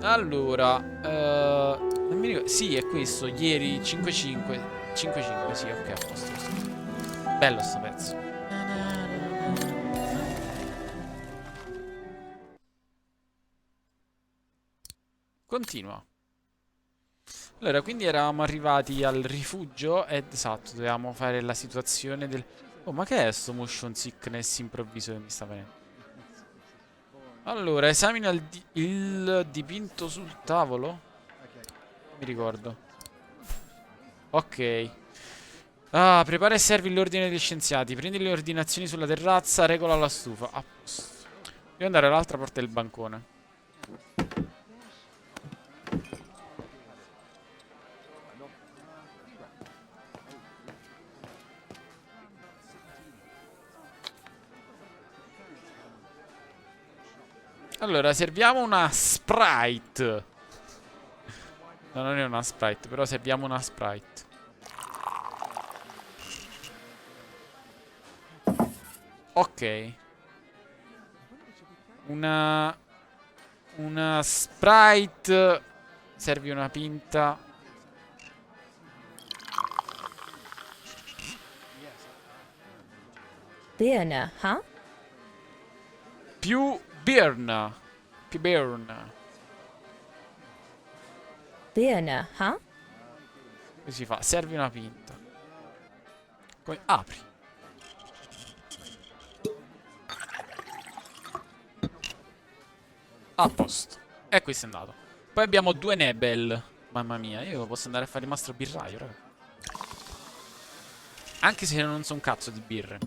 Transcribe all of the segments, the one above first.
Allora, non mi ricordo. Sì, è questo. Ieri 5-5. 5-5, sì, ok, a posto. Bello sto pezzo. Continua. Allora, quindi eravamo arrivati al rifugio ed esatto, dovevamo fare la situazione del... Oh, ma che è sto motion sickness improvviso che mi sta venendo? Allora, esamina il dipinto sul tavolo? Non mi ricordo. Ok. Ah, prepara e servi l'ordine degli scienziati. Prendi le ordinazioni sulla terrazza, regola la stufa. A posto. Devo andare all'altra parte del bancone. Allora, serviamo una Sprite. No, non è una Sprite, però serviamo una Sprite. Ok. Una Sprite. Servi una pinta. Birna, huh? Più Birna. Più Birna. Birna, huh? Come si fa? Servi una pinta. Apri. A posto. E questo è andato. Poi abbiamo due Nebel. Mamma mia, io posso andare a fare il mastro birraio, raga. Anche se non so un cazzo di birre.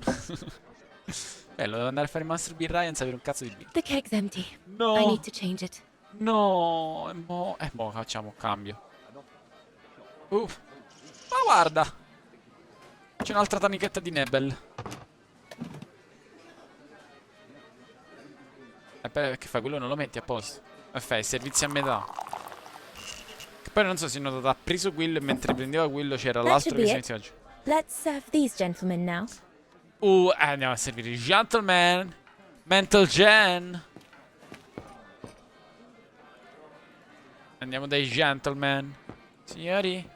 Bello, devo andare a fare il mastro birraio senza avere un cazzo di birra. The keg's empty. I No, need to change it. no, mo facciamo cambio. Ma guarda, c'è un'altra tanichetta di Nebel. Che fai? Quello non lo metti a posto. E fai servizi a metà. Che poi non so se notato, ha preso quello e mentre prendeva quello c'era That l'altro should che be si it. metteva giù. Let's serve these gentlemen now. Andiamo a servire i gentleman. Mental gen. Andiamo dai gentleman. Signori.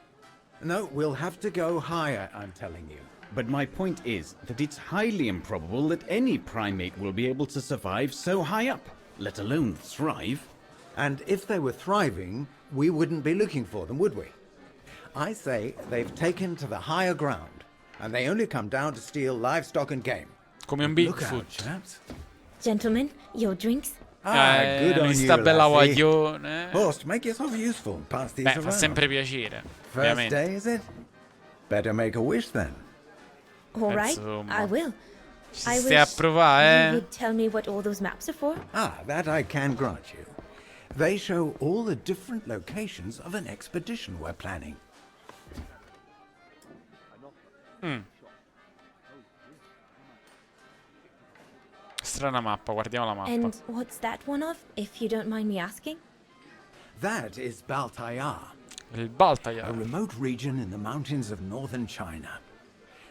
No, we'll have to go higher, I'm telling you. But my point is that it's highly improbable that any primate will be able to survive so high up, let alone thrive. And if they were thriving, we wouldn't be looking for them, would we? I say they've taken to the higher ground, and they only come down to steal livestock and game. Come un Look out, Bigfoot. chaps. Gentlemen, your drinks? Good on Mi you, sta bella lassie. guaglione. Horst, make yourself useful and pass these Beh, around. fa sempre piacere. First Ovviamente. day, is it? Better make a wish then. All right, Insomma. I will. I Stai a wish provare, you would tell me what all those maps are for. That I can grant you. They show all the different locations of an expedition we're planning. Strana mappa, guardiamo la mappa. And what's that one of, if you don't mind me asking? That is Baltayar, Il a Baltayar. remote region in the mountains of northern China.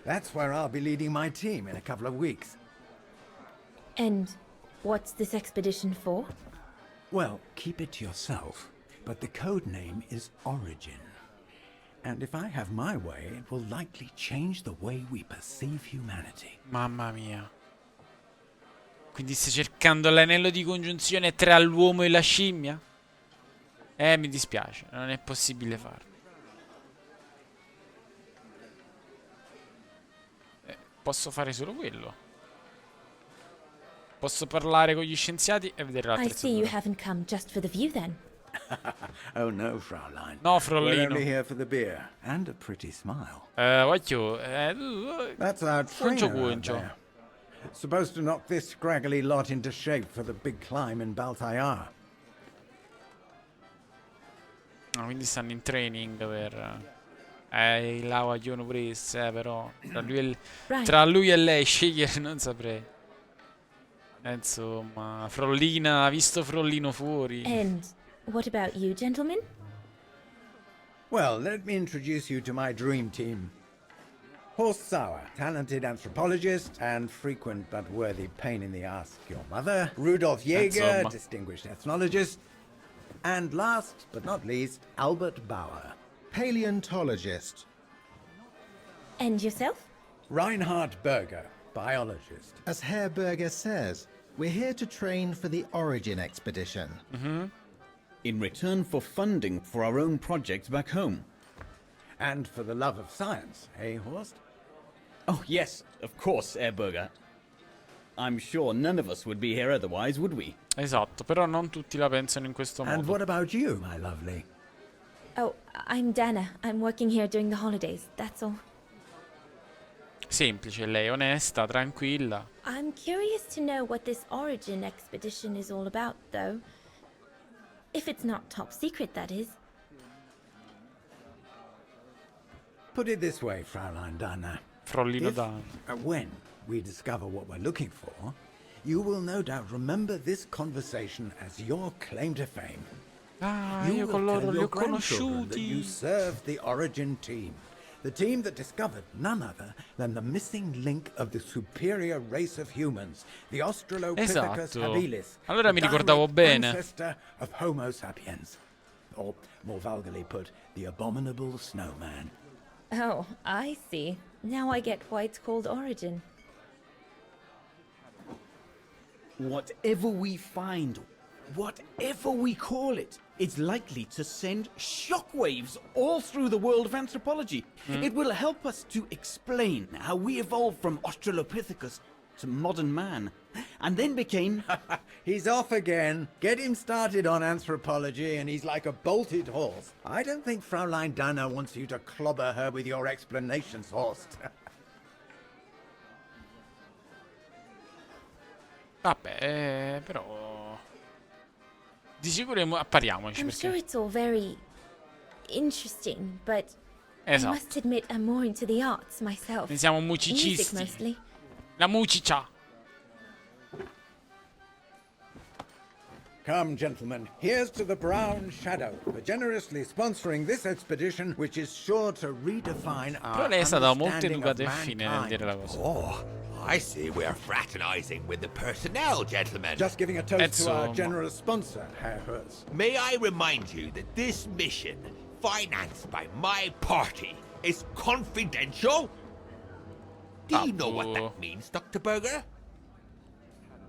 That's where I'll be leading my team in a couple of weeks. And what's this expedition for? Well, keep it to yourself, but the code name is Origin. And if I have my way, it will likely change the way we perceive humanity. Mamma mia. Quindi stai cercando l'anello di congiunzione tra l'uomo e la scimmia? Mi dispiace, non è possibile farlo. Posso fare solo quello. Posso parlare con gli scienziati e vedere I see you l'attrezzatura. haven't come just for the view then. Oh no, Fraulein. No, We're Frollino. only here for the beer and a pretty smile. Voglio... That's our Concio trainer out concio. there. Supposed to knock this scraggly lot into shape for the big climb in Baltayar. Ah, quindi stanno in training per... la vogliono presa, però... Right. Tra lui e lei scegliere non saprei. Insomma, Frollina, ha visto Frollino fuori. And what about you, gentlemen? Well, let me introduce you to my dream team. Horst Sauer, talented anthropologist and frequent but worthy pain in the ass your mother. Rudolf Jäger, Insomma. distinguished ethnologist. And last but not least, Albert Bauer. Paleontologist. And yourself? Reinhard Berger, biologist. As Herr Berger says, we're here to train for the Origin expedition. In return for funding for our own projects back home. And for the love of science, eh, Horst? Oh, yes, of course, Herr Berger. I'm sure none of us would be here otherwise, would we? Esatto, però non tutti la pensano in questo And modo. what about you, my lovely? Oh, I'm Dana. I'm working here during the holidays, that's all. Semplice, lei è onesta, tranquilla. I'm curious to know what this Origin expedition is all about, though. If it's not top secret, that is. Put it this way, Fraulein Dana. Frollino If, Dan. when we discover what we're looking for, you will no doubt remember this conversation as your claim to fame. Ah, You io will con loro tell li your ho grandchildren that you conosciuti. served the Origin team, the team that discovered none other than the missing link of the superior race of humans, the Australopithecus Esatto. habilis, Allora the mi ricordavo direct bene. ancestor of Homo sapiens, or more vulgarly put, the abominable snowman. Oh, I see. Now I get why it's called Origin. Whatever we find, whatever we call it, it's likely to send shockwaves all through the world of anthropology. It will help us to explain how we evolved from Australopithecus to modern man, and then became... He's off again. Get him started on anthropology and he's like a bolted horse. I don't think Fraulein Dana wants you to clobber her with your explanations, Horst. Vabbè, però... Di sicuro appariamoci, I'm perché... sure it's all very interesting, but I Esatto. must admit I'm more into the arts myself. Ne siamo Music musicisti. mostly. La musiccia. Come, gentlemen, here's to the Brown Shadow for generously sponsoring this expedition, which is sure to redefine Però our lei è stata molto understanding of educata e fine nel dire la mankind. cosa. Oh, I see we're fraternizing with the personnel, gentlemen. Just giving a toast to our Insomma. generous sponsor, Herr Hertz. May I remind you that this mission, financed by my party, is confidential? Do you know what Appunto. that means, Dr. Berger?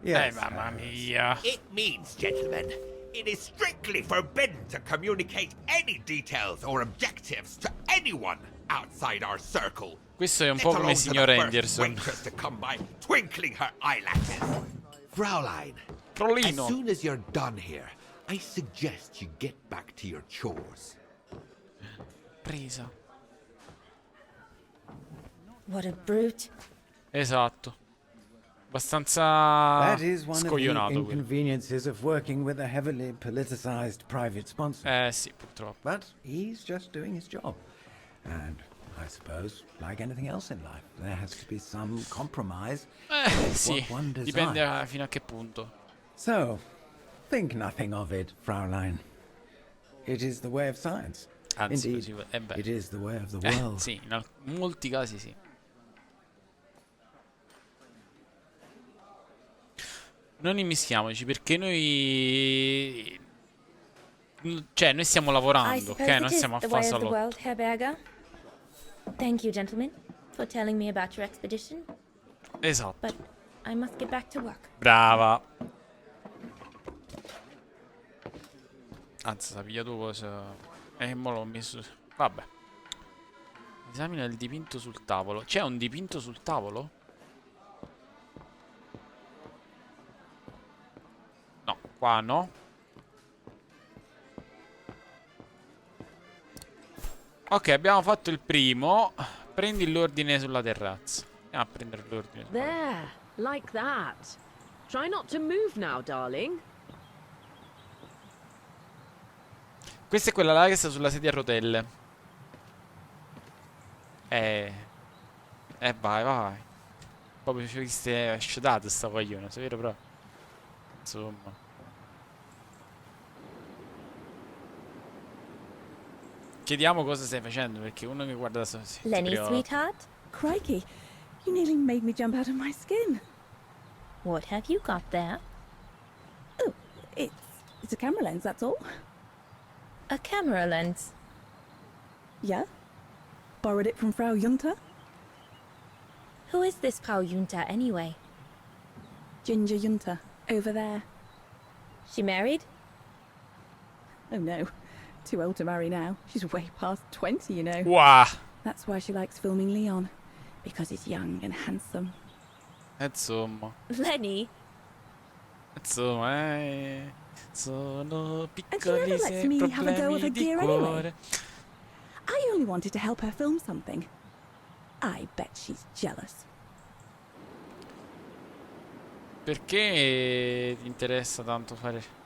Yes, Mamma Herr Hertz. mia. It means, gentlemen, it is strictly forbidden to communicate any details or objectives to anyone outside our circle. Questo è un Let po' come alone il to signor the first Anderson. waitress to come by twinkling her eyelashes. Fraulein, Frollino. as soon as you're done here, I suggest you get back to your chores. Presa. What a brute. Esatto. Abbastanza That is one of the scoglionato quello. inconveniences of working with a heavily politicized private sponsor. Sì, purtroppo. But he's just doing his job. And I suppose, like anything else in life, there has to be some compromise. Sì, What one dipende desires. fino a che punto. So, think nothing of it, Fraulein. It is the way of science. Anzi, Indeed, così, beh. it is the way of the world. Sì, in molti casi sì. Non immischiamoci perché noi... Cioè, noi stiamo I lavorando, ok? suppose Non it is stiamo a the fare way of the salotto. world, Herr Berger. Thank you, gentlemen, for telling me about your expedition, Esatto. but I must get back to work. Brava. Anzi, sappi tu cosa... mo l'ho messo... Vabbè. Esamina il dipinto sul tavolo. C'è un dipinto sul tavolo? No, qua no. Ok, abbiamo fatto il primo. Prendi l'ordine sulla terrazza. Andiamo a prendere l'ordine. There, like that. Try not to move now, darling. Questa è quella là che sta sulla sedia a rotelle. Vai, vai. Proprio ci viste asciutate sta coglione, si vede proprio. Insomma. Chiediamo cosa stai facendo, perché uno che guarda Lenny, sweetheart, Crikey, you nearly made me jump out of my skin. what have you got there? Oh, it's a camera lens, that's all. A camera lens. Yeah? Borrowed it from Frau Junta? Who is this Frau Junta anyway? Ginger Junta, over there. She married? Oh no, too old to marry now. She's way past 20, you know. Wow. That's why she likes filming Leon, because he's young and handsome. Insomma. Lenny? Insomma, sono And she never piccoli lets me have a go of her problemi di gear cuore. anyway. I only wanted to help her film something. I bet she's jealous. Perché ti interessa tanto fare...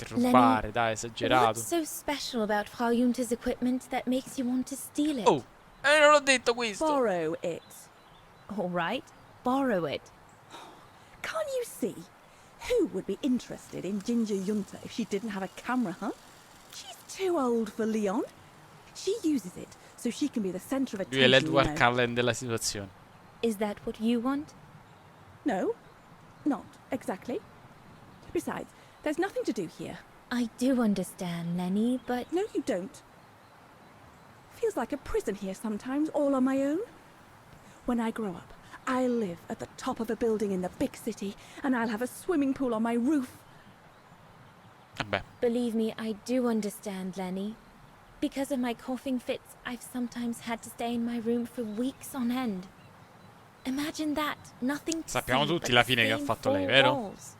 rubare, dai, esagerato. What's so special about Frau Junta's equipment that makes you want to steal it? Oh, non l'ho detto questo. Borrow it. All right, borrow it. Can't you see? Who would be interested in Ginger Junta if she didn't have a camera, huh? She's too old for Leon. She uses it so she can be the center of Lui è attention, l'Edward Cullen della situazione. Is that what you want? No, not exactly. Besides, there's nothing to do here. I do understand, Lenny, but No, you don't. Feels like a prison here sometimes, all on my own. When I grow up, I'll live at the top of a building in the big city, and I'll have a swimming pool on my roof. Vabbè. believe me, I do understand, Lenny. Because of my coughing fits, I've sometimes had to stay in my room for weeks on end. Imagine that, nothing to Sappiamo see tutti but la the fine che ha same fatto lei, four vero? walls.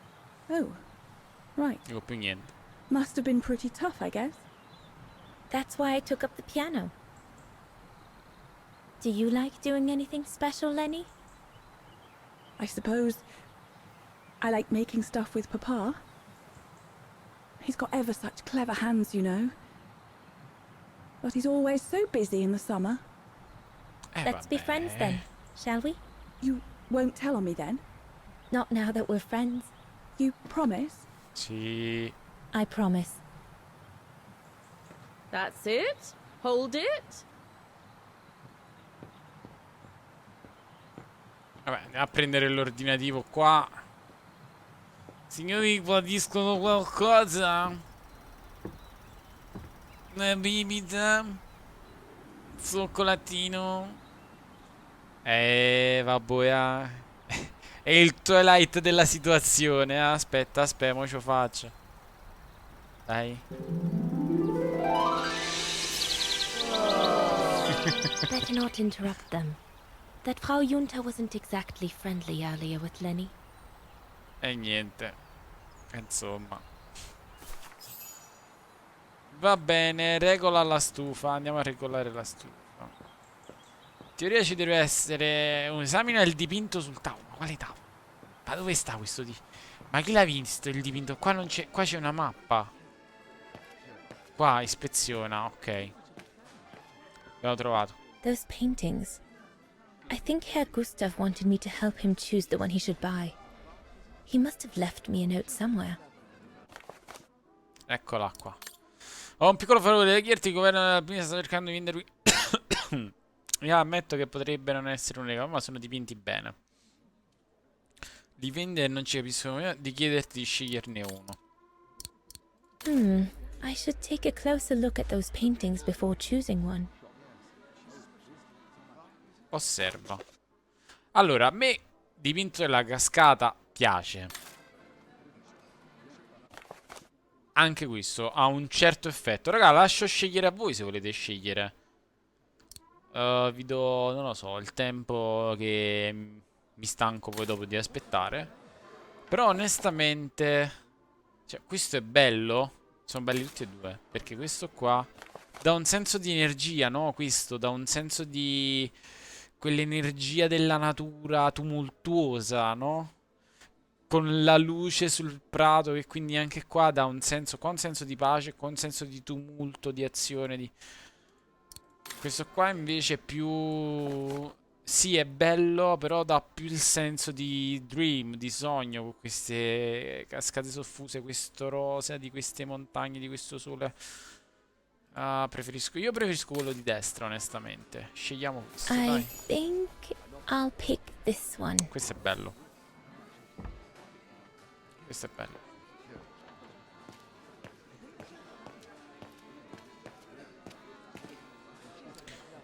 Oh, right. Dico più niente. Must have been pretty tough, I guess. That's why I took up the piano. Do you like doing anything special, Lenny? I suppose I like making stuff with Papa. He's got ever such clever hands, you know. But he's always so busy in the summer. Let's be Vabbè. friends then, shall we? You won't tell on me then? Not now that we're friends. You promise? Sì. I promise. That's it. Hold it. Vabbè, andiamo a prendere l'ordinativo qua. Signori, gradiscono qualcosa? Una bibita? Cioccolatino? Vabbè, è il twilight della situazione. Aspetta, mo ce lo faccio. Dai. Better not interrupt them. That Frau Junta wasn't exactly friendly earlier with Lenny. E niente. Insomma. Va bene, regola la stufa. Andiamo a regolare la stufa. In teoria ci deve essere un esamina il dipinto sul tavolo. Ma quale tavolo? Ma dove sta questo Ma chi l'ha visto il dipinto? Qua non c'è. Qua c'è una mappa. Qua ispeziona, ok. Abbiamo trovato. Those paintings. I think Herr Gustav wanted me to help him choose the one he should buy. He must have left me a note somewhere. Eccola qua. Ho un piccolo favore da chiederti. Il governo della Puglia sta cercando di vendere. Io ammetto che potrebbe non essere un regalo, ma sono dipinti bene. Li vende e non ci capisco di chiederti di sceglierne uno. I should take a closer look at those paintings before choosing one. Osserva. Allora, a me dipinto della cascata piace. Anche questo ha un certo effetto. Raga, lascio scegliere a voi se volete scegliere. Vi do, non lo so, il tempo che mi stanco poi dopo di aspettare. Però onestamente, cioè, questo è bello. Sono belli tutti e due. Perché questo qua dà un senso di energia, no? Questo dà un senso di quell'energia della natura tumultuosa, no? Con la luce sul prato, che quindi anche qua dà un senso, qua un senso di pace, qua un senso di tumulto, di azione, di... Questo qua invece è più... Sì, è bello, però dà più il senso di dream, di sogno, con queste cascate soffuse, questo rosa, di queste montagne, di questo sole. Io preferisco quello di destra, onestamente. Scegliamo questo, I dai. think I'll pick this one. Questo è bello. Questo è bello.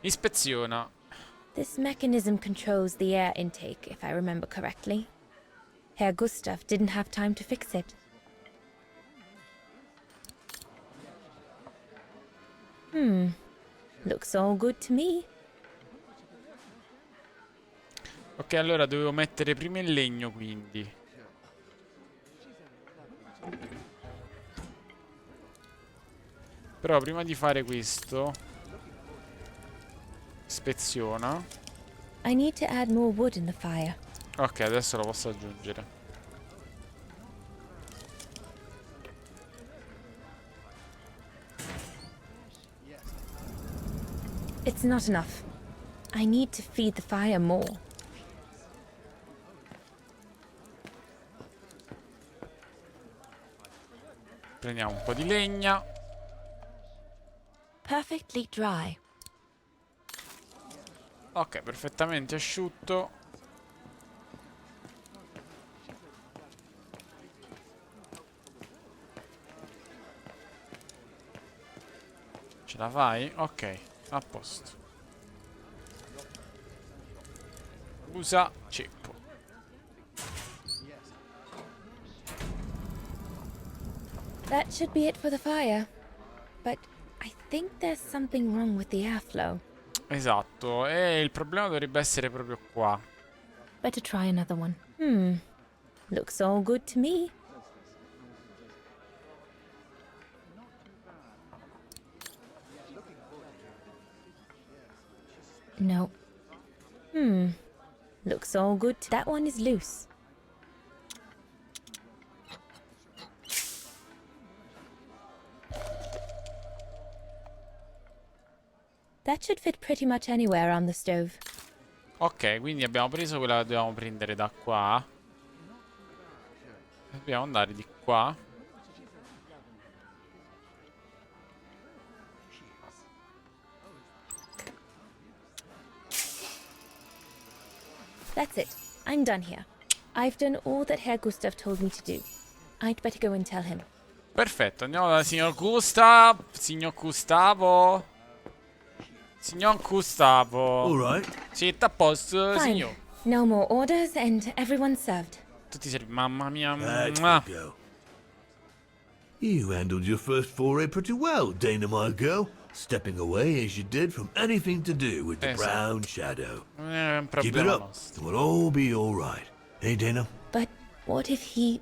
Ispeziona. This mechanism controls the air intake, if I remember correctly. Herr Gustav didn't have time to fix it. Looks all good to me. Ok, allora dovevo mettere prima il legno, quindi. Però prima di fare questo, ispeziona. I need to add more wood in the fire. Ok, adesso lo posso aggiungere. It's not enough. I need to feed the fire more. Prendiamo un po' di legna. Perfectly dry. Ok, perfettamente asciutto. Ce la fai? Ok, a posto. Usa ceppo. That should be it for the fire. But I think there's something wrong with the airflow. Esatto, e il problema dovrebbe essere proprio qua. Better try another one. Looks all good to me. No. Looks all good. That one is loose. That should fit pretty much anywhere on the stove. Ok, quindi abbiamo preso quella che dovevamo prendere da qua. Dobbiamo andare di qua. That's it. I'm done here. I've done all that Herr Gustav told me to do. I'd better go and tell him. Perfetto, andiamo dal signor Gustav. Signor Gustavo. Signor Gustavo. All right. Siete a posto, Fine. signor? No more orders and everyone's served. Tutti servi. Mamma mia. That's Mua. the go. You handled your first foray pretty well, Dana, my girl. Stepping away as you did from anything to do with the Esatto. brown shadow. Non è un Keep it problema up, nostro. and we'll all be all right. Hey, Dana? But what if he...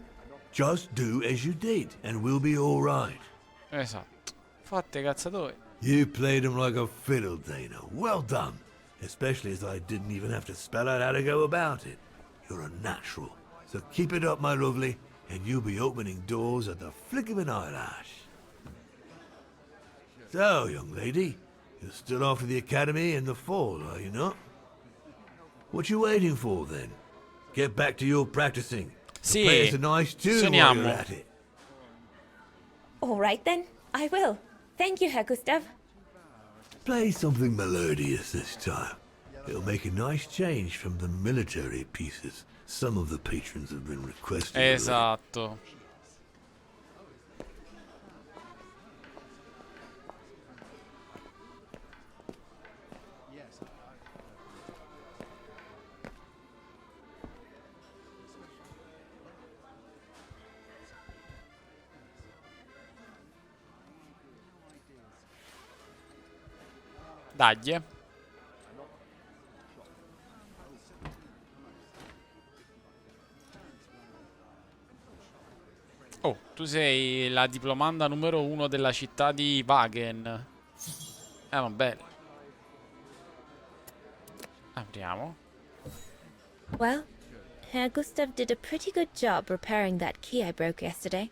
Just do as you did, and we'll be all right. Esatto. Fatte cazzatori. You played him like a fiddle, Dana. Well done. Especially as I didn't even have to spell out how to go about it. You're a natural. So keep it up, my lovely, and you'll be opening doors at the flick of an eyelash. So, young lady, you're still off to the academy in the fall, are you not? What you waiting for, then? Get back to your practicing. Sì, Play us a nice tune while suoniamo. you're at it. All right then, I will. Thank you, Herr Gustav. Play something melodious this time. It'll make a nice change from the military pieces some of the patrons have been requesting. Esatto. Dagli. Oh, tu sei la diplomanda numero 1 della città di Wagen. Vabbè. Apriamo. Well, Herr Gustav did a pretty good job repairing that key I broke yesterday.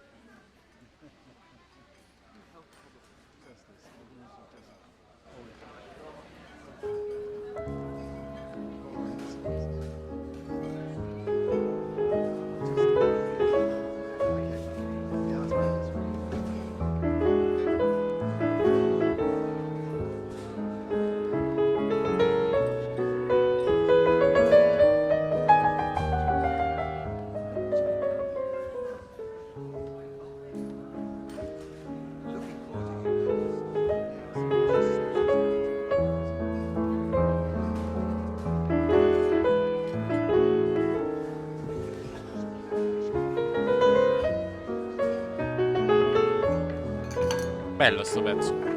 Bello sto pezzo.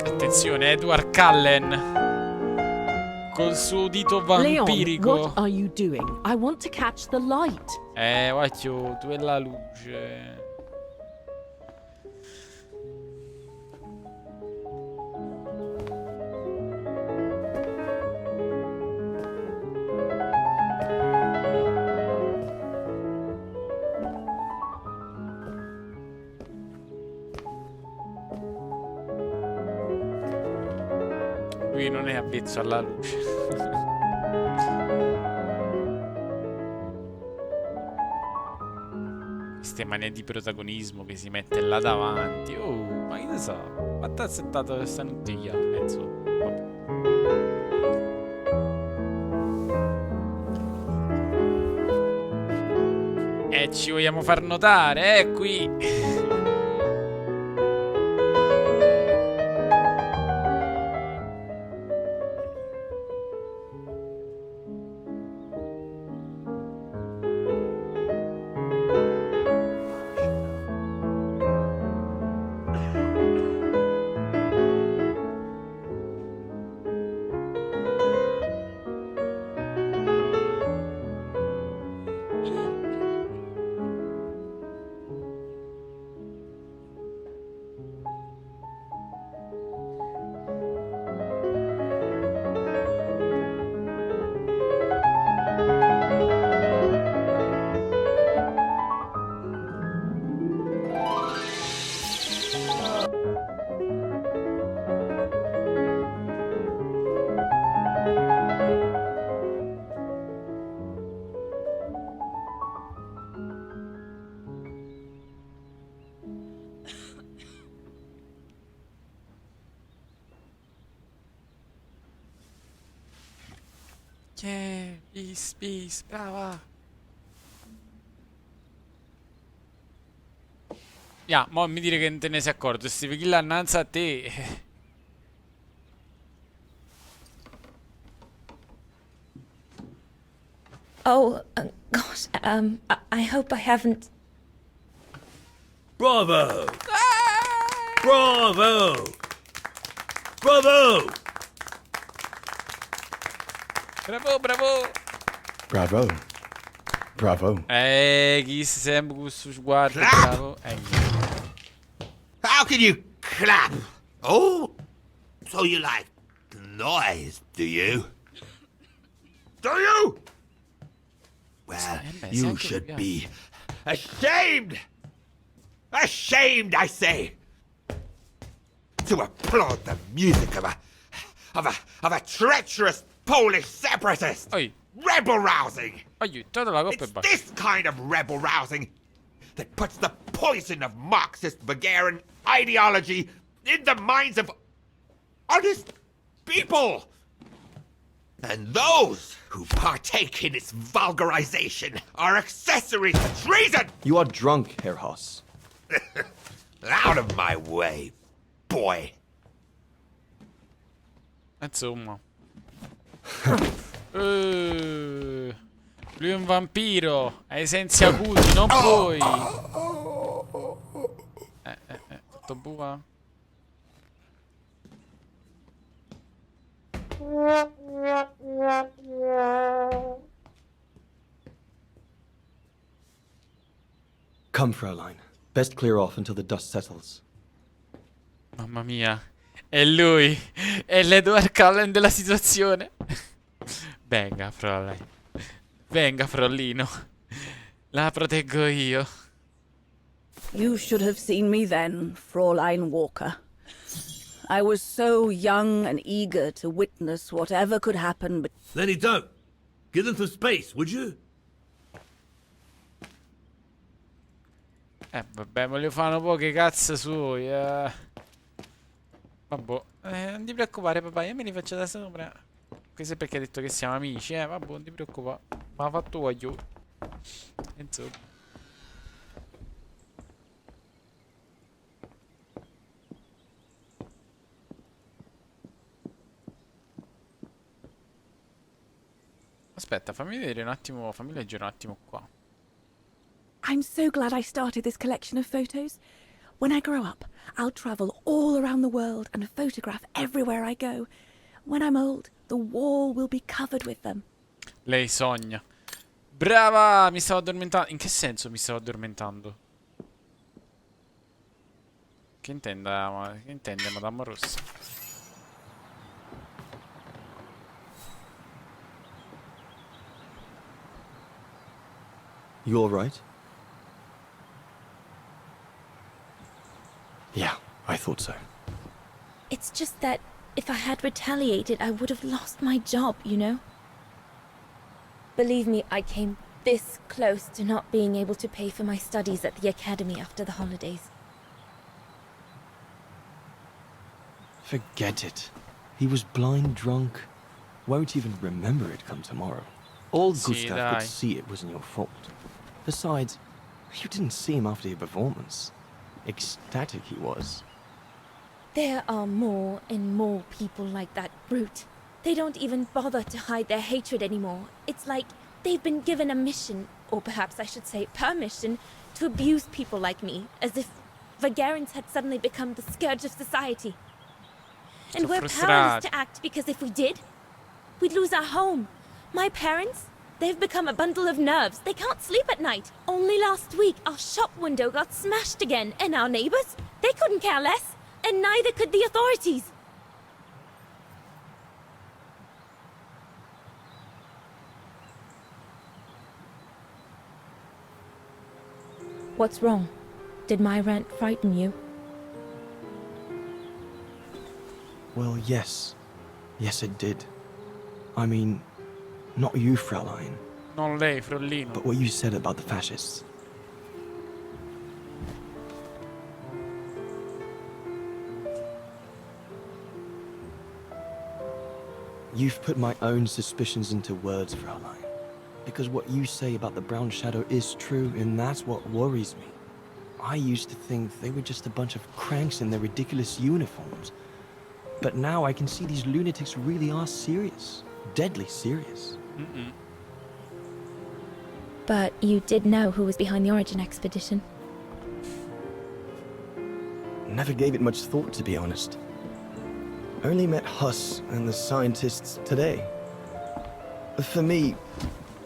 Attenzione, Edward Cullen col suo udito Leon, vampirico. what are you doing? I want to catch the light. Guacchio, tu e la luce. Lui non è avvezzo alla luce. Queste manie di protagonismo che si mette là davanti. Oh, ma che ne sa? Ma t'ha settato questa nottiglia mezzo. Ci vogliamo far notare, qui. Yeah, peace, brava. Ya, mo mi dire che non te ne sei accorto. Steve Kill annanza a te. Oh, gosh, I hope I haven't... Bravo! Bravo! Bravo! Bravo, bravo. Bravo. Bravo. Chi sempre con questo sguardo, bravo. How can you clap? Oh, so you like noise, do you? Do you? Well, you should be ashamed! Ashamed, I say! To applaud the music of a treacherous Polish separatist! Oi. Rebel rousing! Aiutata la coppa e It's basta. this kind of rebel rousing that puts the poison of Marxist Bulgarian ideology in the minds of honest people. And those who partake in its vulgarization are accessories to treason! You are drunk, Herr Hoss. Out of my way, boy. Insomma. Lui è un vampiro. Ha i sensi acuti, non puoi. Tutto buca. Come, Fraulein. Best clear off until the dust settles. Mamma mia. È lui. È l'Edward Cullen della situazione. Venga, Fraulein. Venga, Frollino. La proteggo io. You should have seen me then, Fraulein Walker. I was so young and eager to witness whatever could happen, but Lenny, don't. Give them some space, would you? Vabbè, voglio fare un po' che cazzo suoi. Vabbè. Non ti preoccupare, papà, io me li faccio da sopra. Questo è perché ha detto che siamo amici, vabbè, non ti preoccupare. Ma ha fatto voglio. Insomma. Aspetta, fammi vedere un attimo, fammi leggere un attimo qua. I'm so glad I started this collection of photos. When I grow up, I'll travel all around the world and photograph everywhere I go. When I'm old, the wall will be covered with them. Lei sogna. Brava! Mi stavo addormentando. In che senso mi stavo addormentando? Che intende Madame Rossa? You all right? Yeah, I thought so. It's just that if I had retaliated, I would have lost my job, you know? Believe me, I came this close to not being able to pay for my studies at the academy after the holidays. Forget it. He was blind drunk. Won't even remember it come tomorrow. All Gustav could see it wasn't your fault. Besides, you didn't see him after your performance. Ecstatic he was. There are more and more people like that brute. They don't even bother to hide their hatred anymore. It's like they've been given a mission, or perhaps I should say permission, to abuse people like me, as if Vagarans had suddenly become the scourge of society. And we're powerless to act because if we did, we'd lose our home. My parents, they've become a bundle of nerves. They can't sleep at night. Only last week, our shop window got smashed again, and our neighbors, they couldn't care less, and neither could the authorities. What's wrong? Did my rant frighten you? Well, yes. Yes, it did. I mean, not you, Fraulein. Non lei, Frollino. But what you said about the fascists. You've put my own suspicions into words, Fraulein. Because what you say about the Brown Shadow is true, and that's what worries me. I used to think they were just a bunch of cranks in their ridiculous uniforms. But now I can see these lunatics really are serious. Deadly serious. But you did know who was behind the Origin expedition. Never gave it much thought, to be honest. Only met Huss and the scientists today. For me,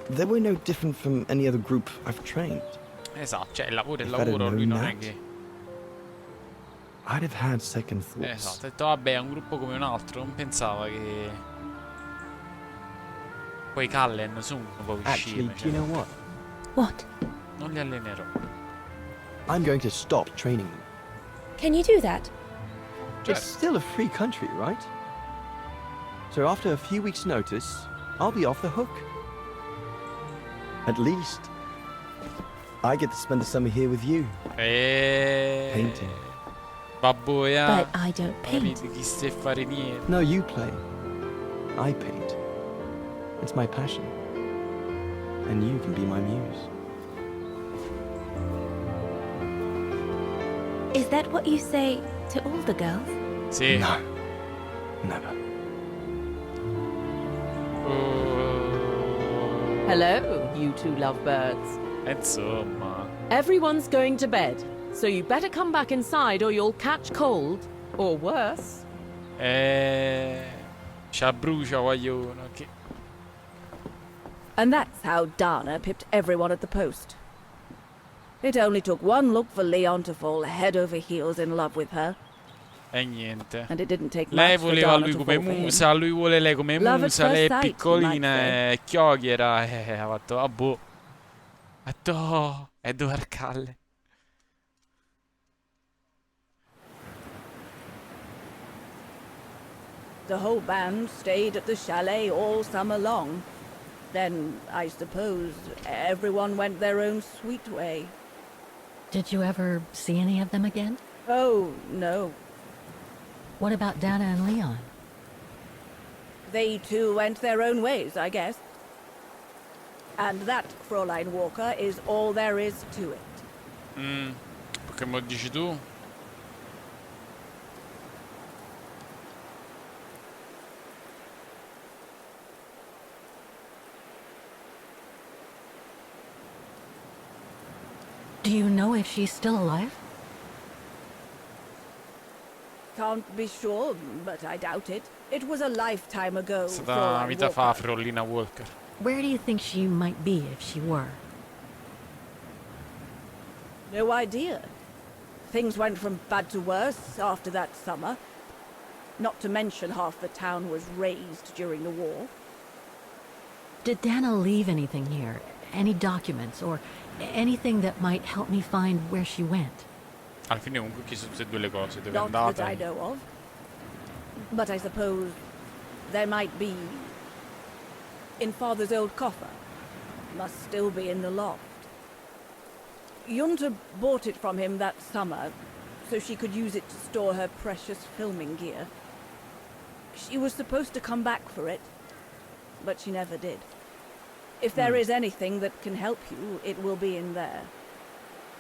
they were no different from any other group I've trained. Esatto, cioè il lavoro è il If I'd have lavoro, lui known non è that, che... I'd have had second thoughts. Esatto, ha detto vabbè è un gruppo come un altro, non pensava che... Poi Cullen sono poi Actually, do you know what? What? Non li allenerò. I'm going to stop training them. Can you do that? It's still a free country, right? So after a few weeks' notice, I'll be off the hook. At least, I get to spend the summer here with you. Painting. Babboia. But I don't paint. Chi sa fare niente. No, you play. I paint. It's my passion. And you can be my muse. Is that what you say to all the girls? Sì. No. Never. Hello, you two lovebirds. Insomma. Everyone's going to bed, so you better come back inside or you'll catch cold. Or worse. Ci abbrucia guaglione. Che... And that's how Dana pipped everyone at the post. It only took one look for Leon to fall head over heels in love with her. E niente. And it didn't take Lei much for voleva Dana lui to come fall for him. musa, lui vuole lei come Love at musa, first lei è sight, you piccolina might say. e chiocchiera. Ha fatto, ah boh. Ha detto, è dovercalle. The whole band stayed at the chalet all summer long. Then, I suppose, everyone went their own sweet way. Did you ever see any of them again? Oh, no. What about Dana and Leon? They too went their own ways, I guess. And that, Fräulein Walker, is all there is to it. Che mo dici tu? Do you know if she's still alive? Can't be sure, but I doubt it. It was a lifetime ago, È stata una Fräulein vita fa, Walker. Fräulina Walker. Where do you think she might be if she were? No idea. Things went from bad to worse after that summer. Not to mention half the town was razed during the war. Did Dana leave anything here? Any documents or anything that might help me find where she went? Alla fine comunque ho chiesto tutte e due le cose, dove è Not that andata. I know of. But I suppose there might be in Father's old coffer. Must still be in the loft. Junta bought it from him that summer, so she could use it to store her precious filming gear. She was supposed to come back for it, but she never did. If there is anything that can help you, it will be in there.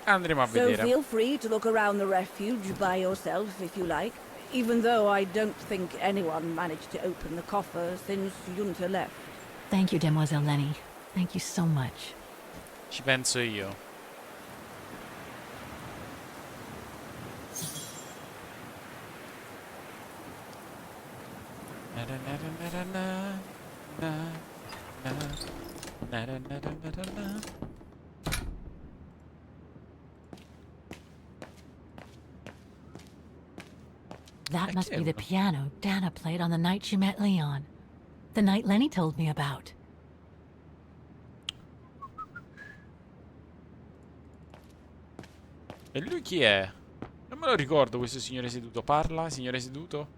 Andremo a So vedere. feel free to look around the refuge by yourself if you like, even though I don't think anyone managed to open the coffer since Junta left. Thank you, Demoiselle Lenny. Thank you so much. Ci penso io. That must be the Ecco. piano Dana played on the night she met Leon. The night Lenny told me about. E lui chi è? Non me lo ricordo questo signore seduto. Parla, signore seduto?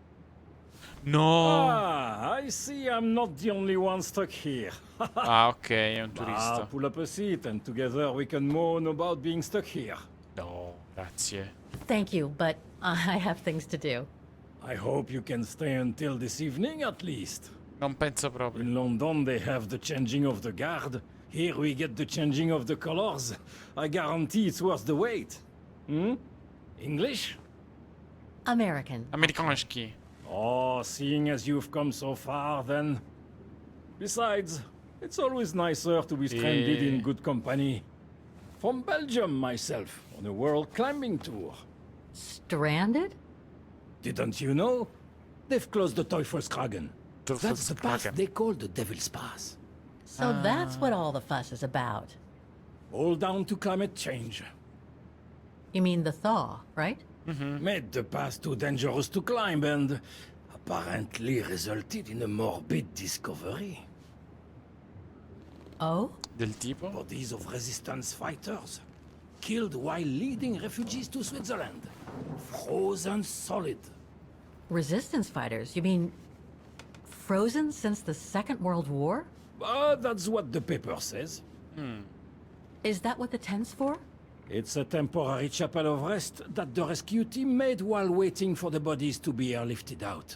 No! Ah, I see I'm not the only one stuck here. Ah, ok, è un Ah, turista. pull up a seat and together we can moan about being stuck here. No, grazie. Thank you, but I have things to do. I hope you can stay until this evening at least. Non penso proprio. In London they have the changing of the guard. Here we get the changing of the colors. I guarantee it's worth the wait. Hmm? English? American. Amerikanski. Oh, seeing as you've come so far, then. Besides, it's always nicer to be stranded in good company. From Belgium, myself, on a world climbing tour. Stranded? Didn't you know? They've closed the Teufelskragen. That's the pass Teufelskragen. they call the Devil's Pass. So that's what all the fuss is about. All down to climate change. You mean the thaw, right? Made the pass too dangerous to climb and apparently resulted in a morbid discovery. Oh? Del tipo? Bodies of resistance fighters killed while leading refugees to Switzerland. Frozen solid. Resistance fighters? You mean frozen since the Second World War? That's what the paper says. Is that what the tent's for? It's a temporary chapel of rest that the rescue team made while waiting for the bodies to be airlifted out.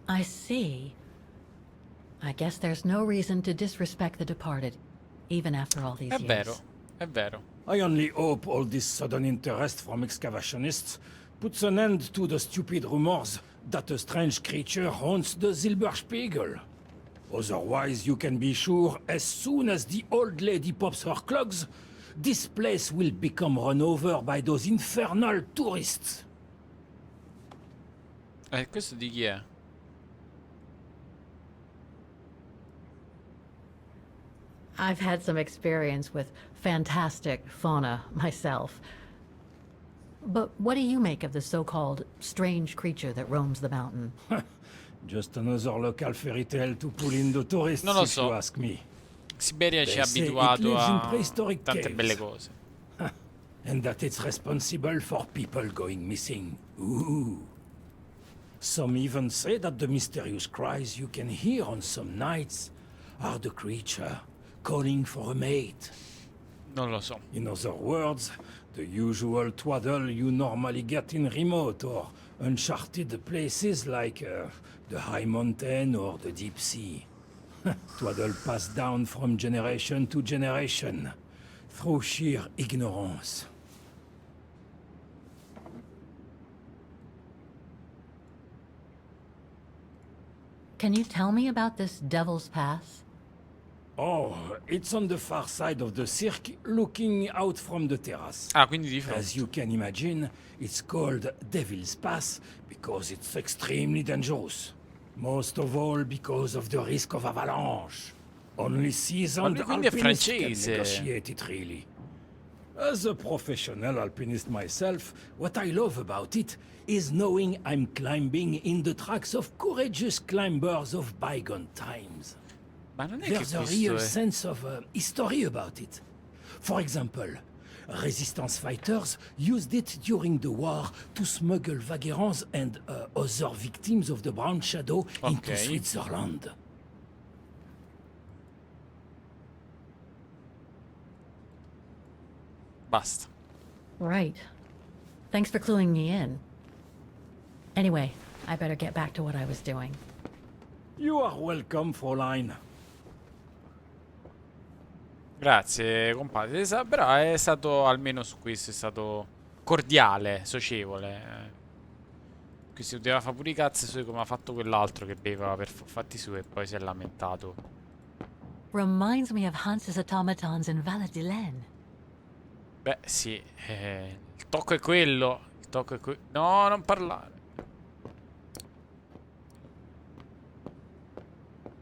I see. I guess there's no reason to disrespect the departed, even after all these È years. vero, è vero. I only hope all this sudden interest from excavationists puts an end to the stupid rumors that a strange creature haunts the Silberspiegel. Otherwise, you can be sure as soon as the old lady pops her clogs, this place will become run over by those infernal tourists. Questo di chi è? I've had some experience with fantastic fauna myself. But what do you make of the so-called strange creature that roams the mountain? Just another local fairy tale to pull in the tourists, Non lo if you so. ask me. Siberia ci They ha say it abituato lives in a prehistoric tante caves. belle cose. And that it's responsible for people going missing. Ooh. Some even say that the mysterious cries you can hear on some nights are the creature calling for a mate. Non lo so. In other words, the usual twaddle you normally get in remote or uncharted places like the high mountain or the deep sea. Twaddle passed down from generation to generation through sheer ignorance. Can you tell me about this Devil's Pass? Oh, it's on the far side of the cirque, looking out from the terrace. Ah, quindi di As fronte. you can imagine, it's called Devil's Pass because it's extremely dangerous. Most of all because of the risk of avalanche. Only seasoned lui quindi è alpinists can francese. negotiate it, really. As a professional alpinist myself, what I love about it is knowing I'm climbing in the tracks of courageous climbers of bygone times. Ma non è There's che a questo real è... sense of history about it. For example, resistance fighters used it during the war to smuggle vagrants and other victims of the Brown Shadow into Ok. Switzerland. Basta. Right. Thanks for cluing me in. Anyway, I better get back to what I was doing. You are welcome, Fräulein. Grazie, compadre. Però è stato, almeno su questo, è stato cordiale, socievole. Questo poteva fare pure i cazzi suoi come ha fatto quell'altro che beveva per fatti suoi e poi si è lamentato. Reminds me of Hans's automatons in Valle di Len. Beh, sì, il tocco è quello. Il tocco è no, non parlare.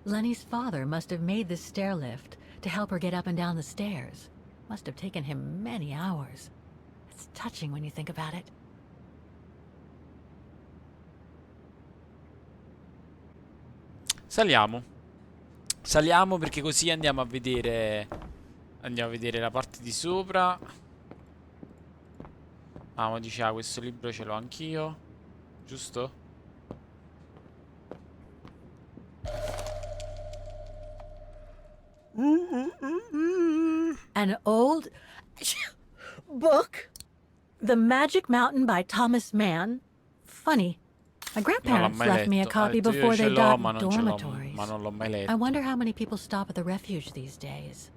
Lenny's father must have made this stair lift to help her get up and down the stairs. Must have taken him many hours. It's touching when you think about it. Saliamo. Saliamo perché così andiamo a vedere. Andiamo a vedere la parte di sopra. Ah, ma dice, questo libro ce l'ho anch'io. Giusto? An old book? The Magic Mountain by Thomas Mann? Funny. My grandparents mai left me a letto. copy Detto, io before ce they l'ho, got ma non ce l'ho, dormitories. ma non l'ho mai I letto. wonder how many people stop at the refuge these days.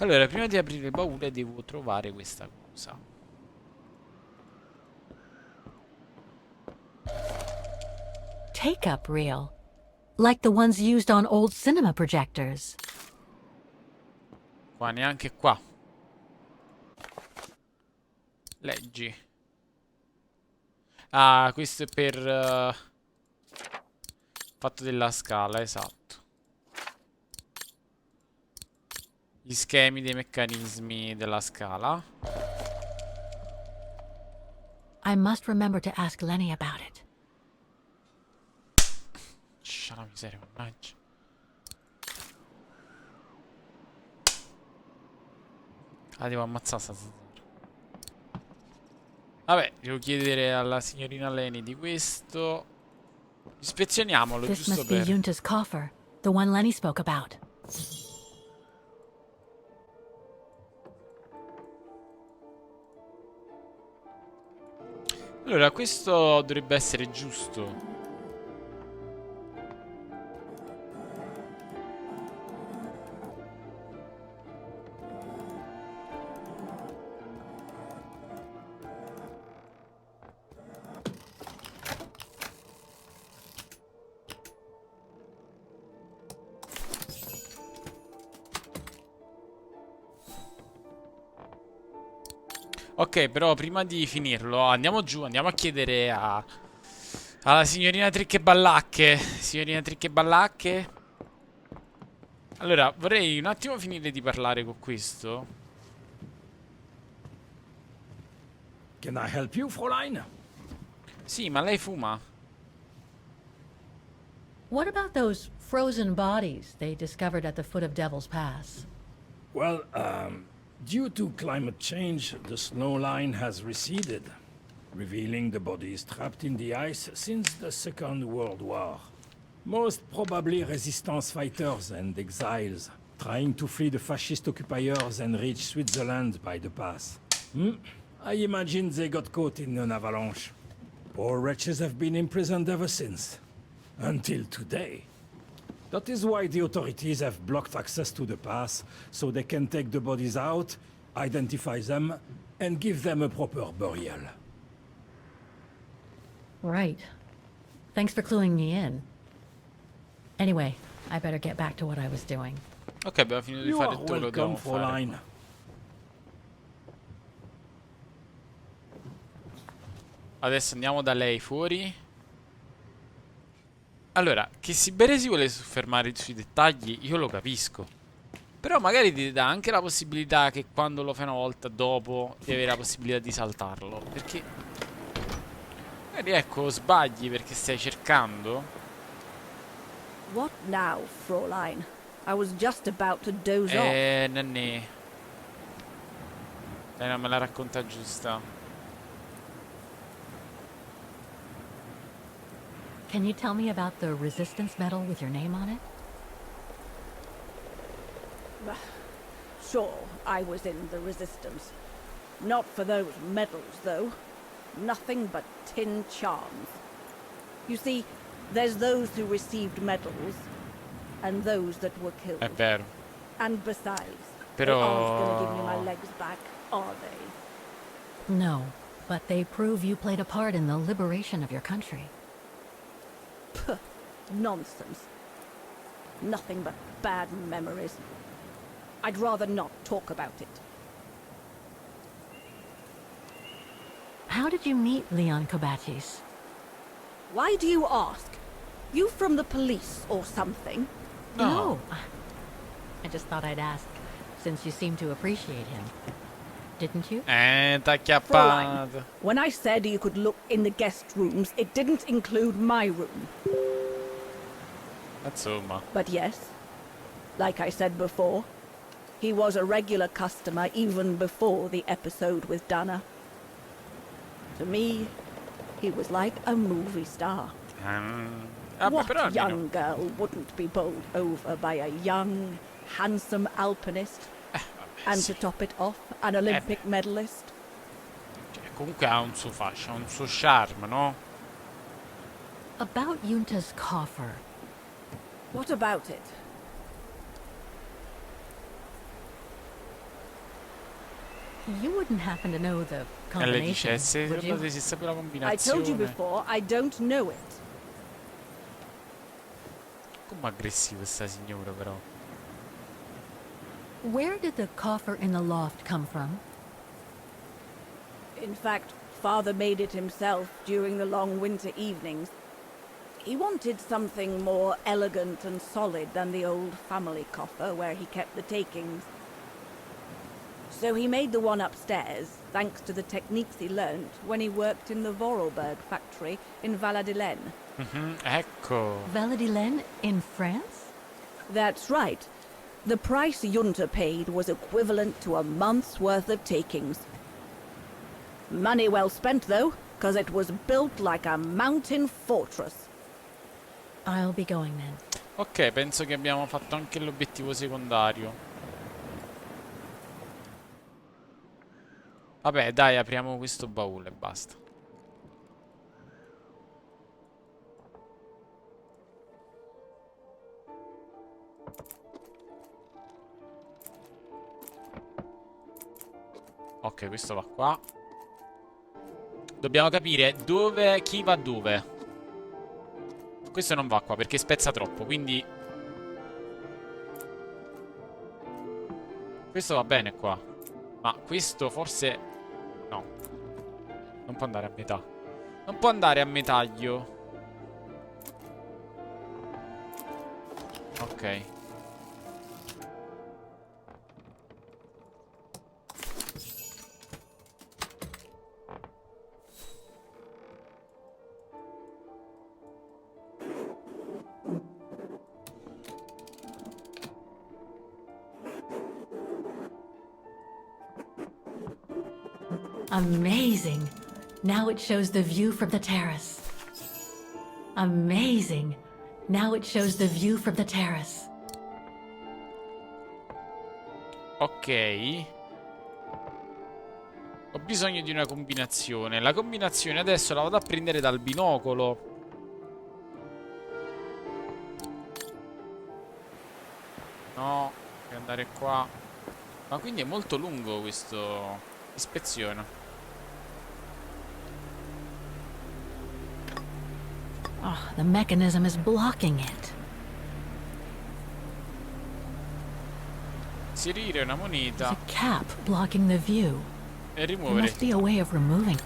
Allora, prima di aprire il baule devo trovare questa cosa. Take-up reel. Like the ones used on old cinema projectors. Qua, neanche qua. Leggi. Ah, questo è per... fatto della scala, esatto. Gli schemi dei meccanismi della scala. I must remember to ask Lenny about it. La miseria, mannaggia. Ah, devo ammazzare sta zara. Vabbè, devo chiedere alla signorina Lenny di questo. Ispezioniamolo, This giusto must be per... Yunta's coffer, the one Lenny spoke about. Allora, questo dovrebbe essere giusto. Ok, però prima di finirlo andiamo giù, andiamo a chiedere alla signorina Tricche Ballacche. Signorina Tricche Ballacche. Allora, vorrei un attimo finire di parlare con questo. Can I help you, Fräulein? Sì, ma lei fuma. What about those frozen bodies they discovered at the foot of Devil's Pass? Well, due to climate change, the snow line has receded, revealing the bodies trapped in the ice since the Second World War. Most probably resistance fighters and exiles, trying to flee the fascist occupiers and reach Switzerland by the pass. I imagine they got caught in an avalanche. Poor wretches have been imprisoned ever since. Until today. That is why the authorities have blocked access to the pass, so they can take the bodies out, identify them, and give them a proper burial. Right. Thanks for cluing me in. Anyway, I better get back to what I was doing. Ok, abbiamo finito di You fare are tutto quello che welcome, dobbiamo fare. Fräulein. Adesso andiamo da lei fuori. Allora, che Syberia si vuole soffermare sui dettagli, io lo capisco. Però magari ti dà anche la possibilità che quando lo fai una volta dopo di avere la possibilità di saltarlo. Perché magari ecco, sbagli perché stai cercando. What now, Fräulein? I was just about to doze off. Nanni. Dai, non me la racconta giusta. Can you tell me about the resistance medal with your name on it? Sure, I was in the Resistance. Not for those medals, though. Nothing but tin charms. You see, there's those who received medals, and those that were killed. È vero. And besides, they Però aren't going to give me my legs back, are they? No, but they prove you played a part in the liberation of your country. Puh, nonsense. Nothing but bad memories. I'd rather not talk about it. How did you meet Leon Kobatis? Why do you ask? You from the police or something? No. I just thought I'd ask, since you seem to appreciate him. Didn't you? T'ha Fräulein, acchiappato. when I said you could look in the guest rooms, it didn't include my room. Insomma. But yes, like I said before, he was a regular customer even before the episode with Dana. To me, he was like a movie star. Vabbè, What però almeno. young girl wouldn't be bowled over by a young, handsome alpinist? And to top it off, an Olympic medalist? Cioè, comunque ha un suo fascio, ha un suo charme, no? About Yunta's coffer. What about it? You wouldn't happen to know the E lei combination, dice, se would you? esiste quella I told you combinazione. before, I don't know it. Come aggressiva sta signora, però. Where did the coffer in the loft come from? In fact, Father made it himself during the long winter evenings. He wanted something more elegant and solid than the old family coffer where he kept the takings. So he made the one upstairs, thanks to the techniques he learnt when he worked in the Vorarlberg factory in Valladolid. Ecco. Valladolid in France? That's right. The price Junta paid was equivalent to a month's worth of takings. Money well spent, though, because it was built like a mountain fortress. I'll be going then. Ok, penso che abbiamo fatto anche l'obiettivo secondario. Vabbè, dai, apriamo questo baule e basta. Ok, questo va qua. Dobbiamo capire dove, chi va dove. Questo non va qua perché spezza troppo, quindi questo va bene qua. Ma questo forse No. Non può andare a metà. Non può andare a metaglio. Ok. Amazing. Now it shows the view from the terrace. Amazing. Now it shows the view from the terrace. Ok. Ho bisogno di una combinazione. La combinazione adesso la vado a prendere dal binocolo. No, devo andare qua. Ma quindi è molto lungo questo... Ispezione. Oh, the mechanism is blocking it. Inserire una There's moneta a cap blocking the view. e There rimuovere. must be a way of removing.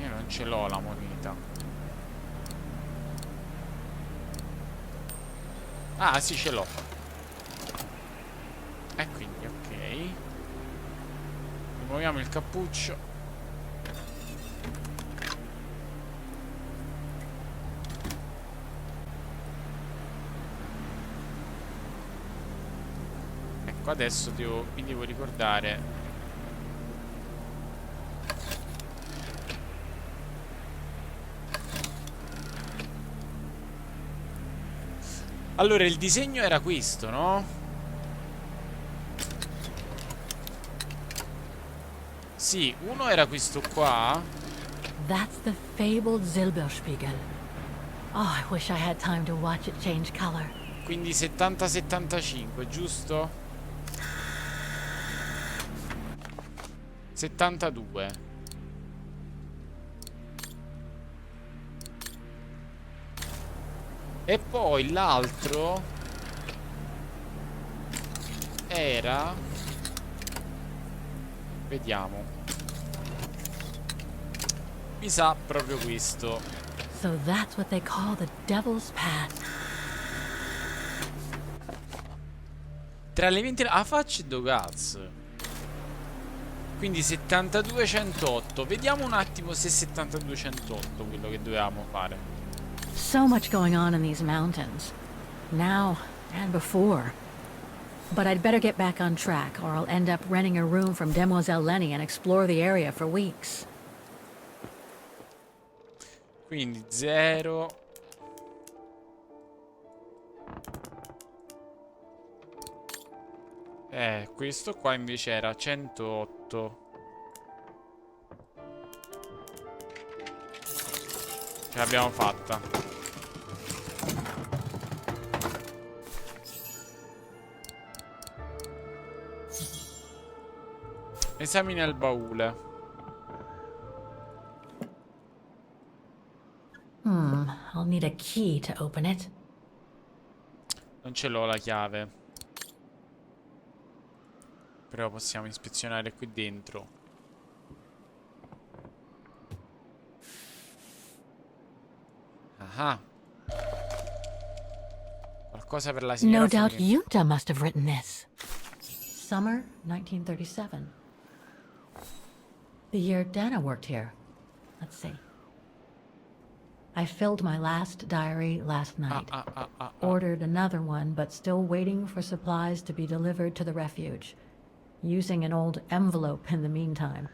Io non ce l'ho la moneta. Ah, sì, ce l'ho. E quindi, ok. Rimuoviamo il cappuccio. Ecco, adesso mi devo ricordare. Allora, il disegno era questo, no? Sì, uno era questo qua. That's the fabled Silberspiegel. Oh, I wish I had time to watch it change color. Quindi 70-75, giusto? 72. E poi l'altro era... Vediamo. Mi sa proprio questo. So that's what they call the devil's path. Tra le 20... Ah, faccia do cazzo. Quindi 72-108. Vediamo un attimo se è 72-108 quello che dovevamo fare. So much going on in these mountains. Now and before. But I'd better get back on track, or I'll end up renting a room from Demoiselle Lenny and explore the area for weeks. Quindi 0. Questo qua invece era 108. Ce l'abbiamo fatta. Esamina il baule. I'll need a key to open it. Non ce l'ho la chiave. Però possiamo ispezionare qui dentro. Ah. Qualcosa per la signora No doubt Flynn. Junta must have written this. Summer 1937. The year Dana worked here. Let's see. I filled my last diary last night. Ordered another one, but still waiting for supplies to be delivered to the refuge. Using an old envelope in the meantime.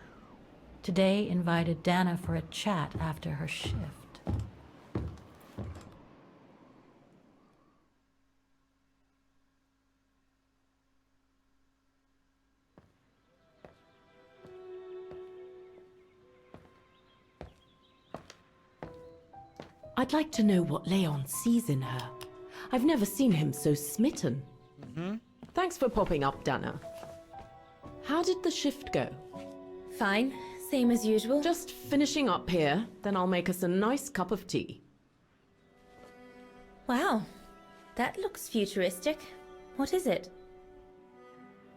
Today invited Dana for a chat after her shift. I'd like to know what Leon sees in her. I've never seen him so smitten. Thanks for popping up, Dana. How did the shift go? Fine, same as usual. Just finishing up here, then I'll make us a nice cup of tea. Wow, that looks futuristic. What is it?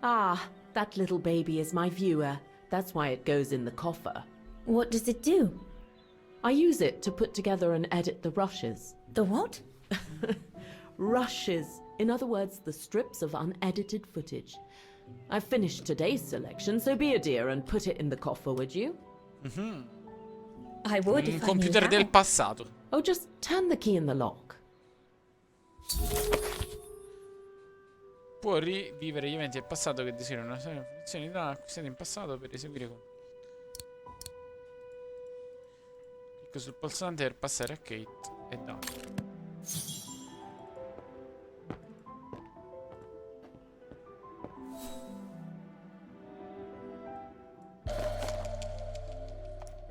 Ah, that little baby is my viewer. That's why it goes in the coffer. What does it do? I use it to put together and edit the rushes. The what? Rushes. In other words, the strips of unedited footage. I've finished today's selection, so be a dear and put it in the coffer, would you? I would Un if I knew computer how. del passato. Oh, just turn the key in the lock. Può rivivere gli eventi del passato che desiderano una serie di informazioni acquistate in passato per eseguire con... Clicco sul pulsante per passare a Kate e Dana.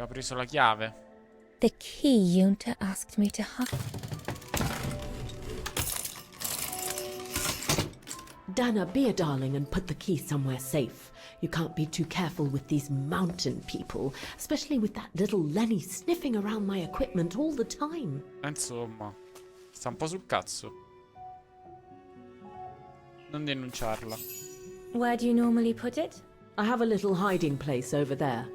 Ho preso la chiave. The key Yunta asked me to have. Dana, be a darling and put the key somewhere safe. You can't be too careful with these mountain people, especially with that little Lenny sniffing around my equipment all the time. Insomma, sta un po' sul cazzo. Non denunciarla. Where do you normally put it? I have a little hiding place over there.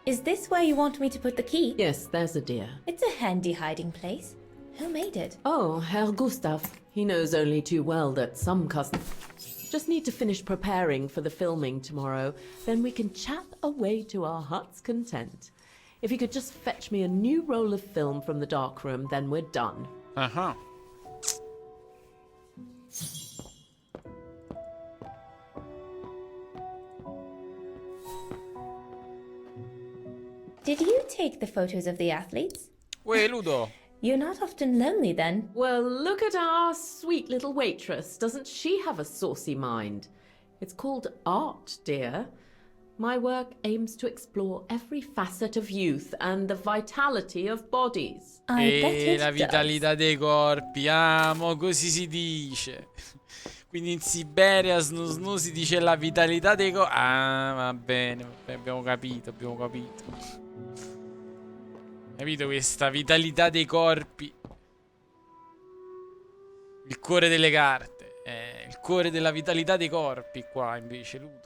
Is this where you want me to put the key? Yes, there's a dear. It's a handy hiding place. Who made it? Oh, Herr Gustav. He knows only too well that some customers just need to finish preparing for the filming tomorrow. Then we can chat away to our heart's content. If you could just fetch me a new roll of film from the darkroom, then we're done. Uh-huh. Did you take the photos of the athletes? Uè, Ludo. You're not often lonely then. Well, look at our sweet little waitress. Doesn't she have a saucy mind? It's called art, dear. My work aims to explore every facet of youth and the vitality of bodies. E la vitalità dei corpi, amo, così si dice. Quindi in Siberia Snus si dice la vitalità dei corpi. Ah, va bene, abbiamo capito, abbiamo capito. Capito questa vitalità dei corpi. Il cuore delle carte. Il cuore della vitalità dei corpi qua invece, Ludo.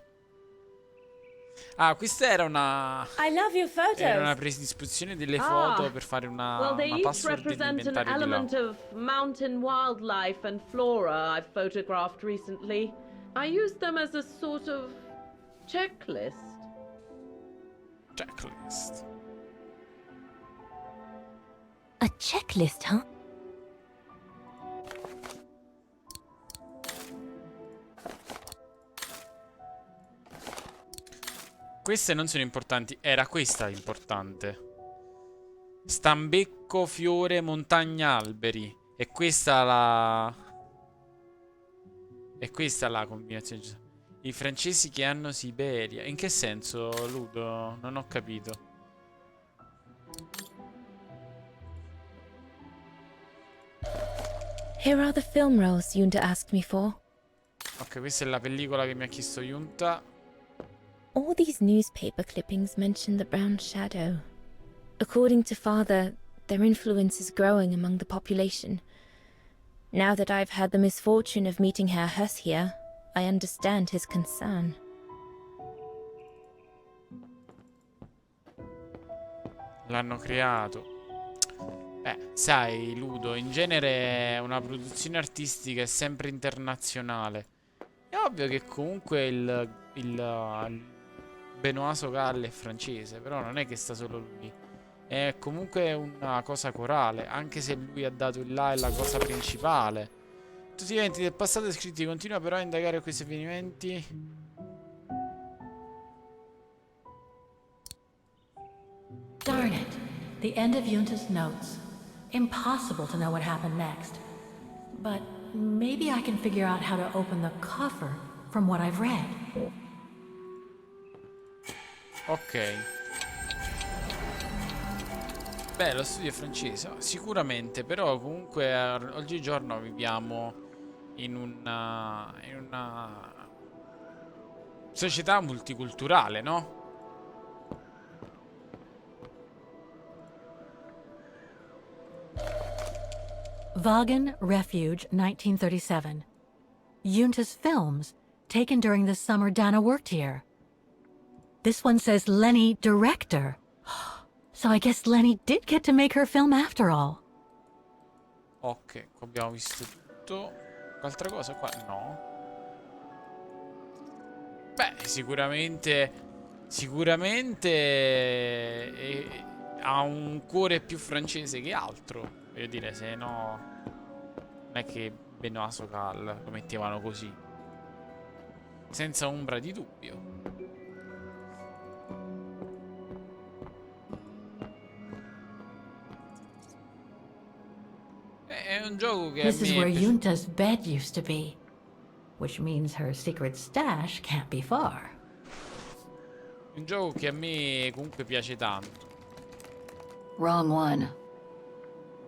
Ah, questa era una... I love your photos. Era una predisposizione delle foto per fare una password Represent an element of mountain wildlife and flora I've photographed recently. I used them as a sort of checklist. Checklist. A checklist, huh? Queste non sono importanti. Era questa importante. Stambecco, fiore, montagna, alberi. E questa la... E questa la combinazione. I francesi che hanno Siberia. In che senso, Ludo? Non ho capito. Here are the film rolls Yunta asked me for. Ok, questa è la pellicola che mi ha chiesto Yunta. All these newspaper clippings mention the brown shadow. According to Father, their influence is growing among the population. Now that I've had the misfortune of meeting Herr Huss here, I understand his concern. L'hanno creato. Sai, Ludo, in genere una produzione artistica è sempre internazionale. È ovvio che comunque il Benoît Sogal è francese, però non è che sta solo lui. È comunque una cosa corale, anche se lui ha dato il là è la cosa principale. Tutti gli eventi del passato scritti continua però a indagare questi avvenimenti. Darn it. The end of Yunta's notes. Impossible to know what happened next. But maybe I can figure out how to open the coffer from what I've read. Ok. Beh, lo studio è francese, sicuramente, però comunque oggigiorno viviamo in una società multiculturale, no? Vaughan Refuge, 1937. Yunta's films, taken during the summer Dana worked here. This one says Lenny, director. So I guess Lenny did get to make her film after all. Ok, abbiamo visto tutto. Altra cosa qua? No. Beh, sicuramente ha un cuore più francese che altro. Voglio dire, se no non è che Benoît Socal lo mettevano così, senza ombra di dubbio. È un gioco che a This is me where Yunta's bed used to be, which means her secret stash can't be far. un gioco che a me comunque piace tanto. Wrong one.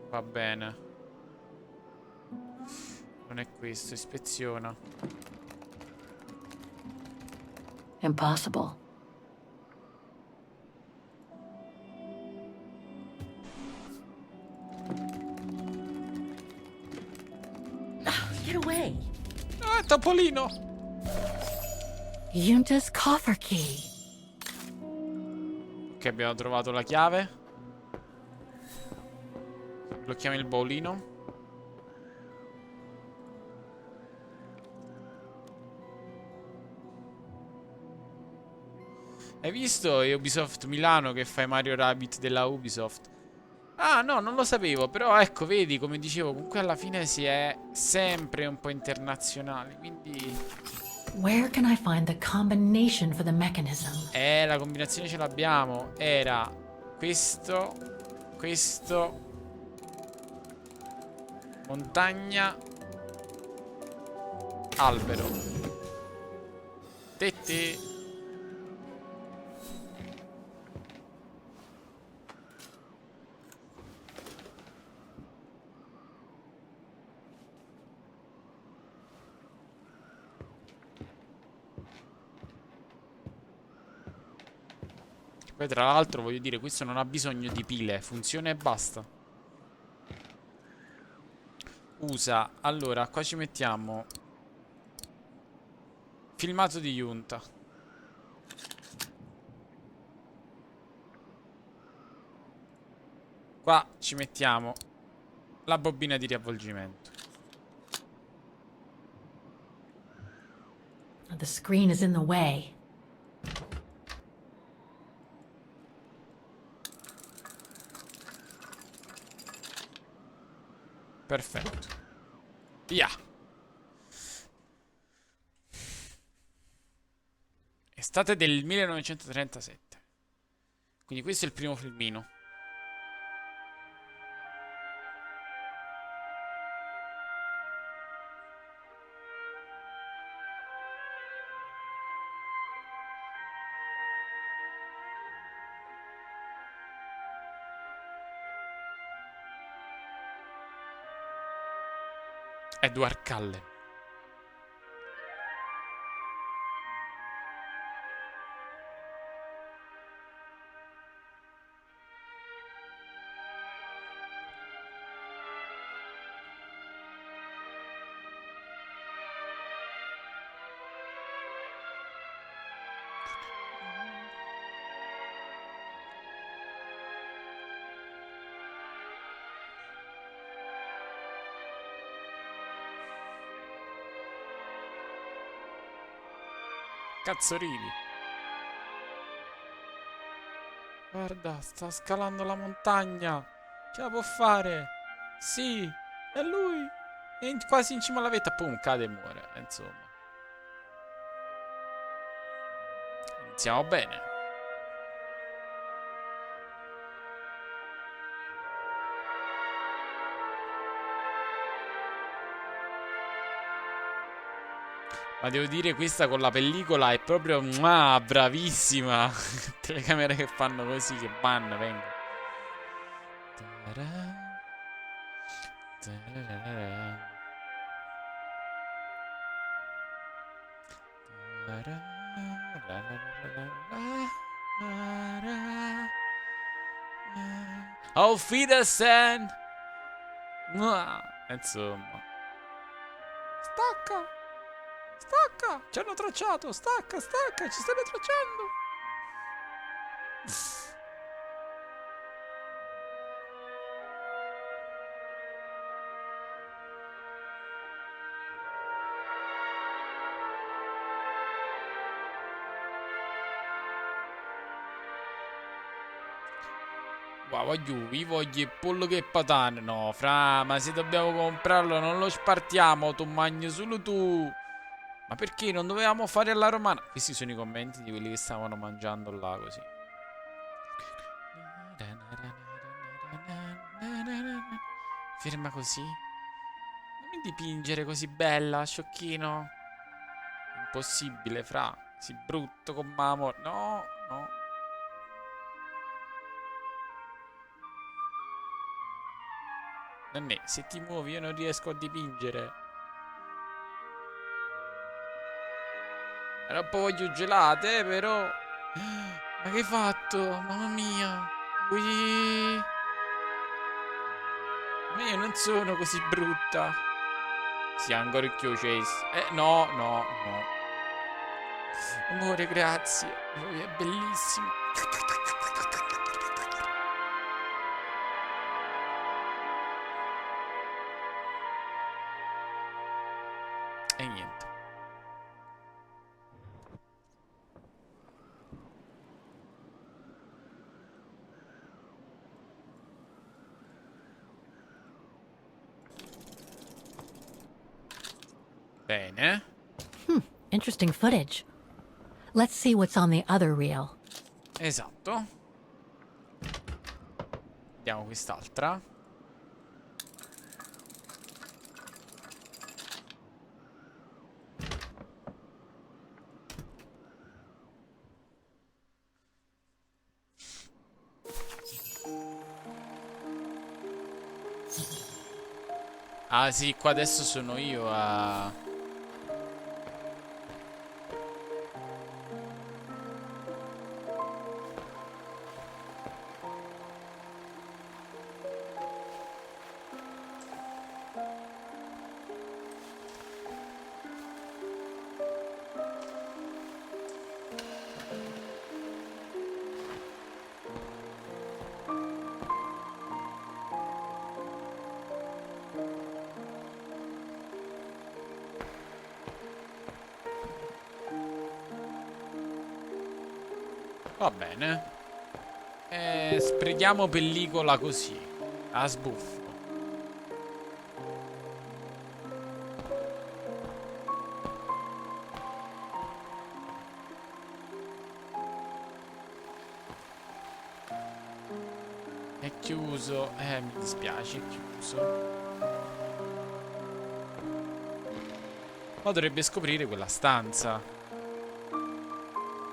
Va bene. Non è questo, ispeziona. Impossible. Get away. Ah, Topolino! Yunta's coffer key. Ok, abbiamo trovato la chiave. Blocchiamo il baulino. Hai visto Ubisoft Milano che fa i Mario Rabbit della Ubisoft? Ah, no, non lo sapevo. Però ecco, vedi, come dicevo, comunque alla fine si è sempre un po' internazionali. Quindi... Where can I find the combination for the mechanism? La combinazione ce l'abbiamo. Era questo, questo, montagna, albero. Tetti. Poi tra l'altro voglio dire, questo non ha bisogno di pile, funziona e basta. Usa. Allora, qua ci mettiamo filmato di Yunta. Qua ci mettiamo la bobina di riavvolgimento. The screen is in the way. Perfetto. Via. Estate del 1937. Quindi questo è il primo filmino. Edward Cullen. Cazzo ridi? Guarda, sta scalando la montagna. Ce la può fare. Sì, è lui. È quasi in cima alla vetta. Pum, cade e muore. Insomma. Iniziamo bene. Ma devo dire, questa con la pellicola è proprio bravissima. Telecamere che fanno così, che vanno, vengo. Auf Wiedersehen. Insomma. Stacca! Stacca! Ci hanno tracciato! Stacca, stacca! Ci stanno tracciando! Wow, vi voglio il pollo che patane. No, fra, ma se dobbiamo comprarlo non lo spartiamo, tu mangi solo tu. Ma perché non dovevamo fare alla romana? Questi sono i commenti di quelli che stavano mangiando là così. Ferma così. Non mi dipingere così bella, sciocchino. Impossibile, fra. Si brutto con mamma. No, no. Nanne, se ti muovi io non riesco a dipingere. Era un po' voglio gelate, però. Ma che hai fatto? Mamma mia. Ui. Ma io non sono così brutta. Sì, ancora il chioces. No, no, no. Amore, grazie. Lui è bellissimo. E niente. Bene. Interesting footage. Let's see what's on the other reel. Esatto. Vediamo quest'altra. Ah sì, qua adesso sono io a... Va bene. Sprechiamo pellicola così. A sbuffo. È chiuso. Mi dispiace, è chiuso. Ma dovrebbe scoprire quella stanza.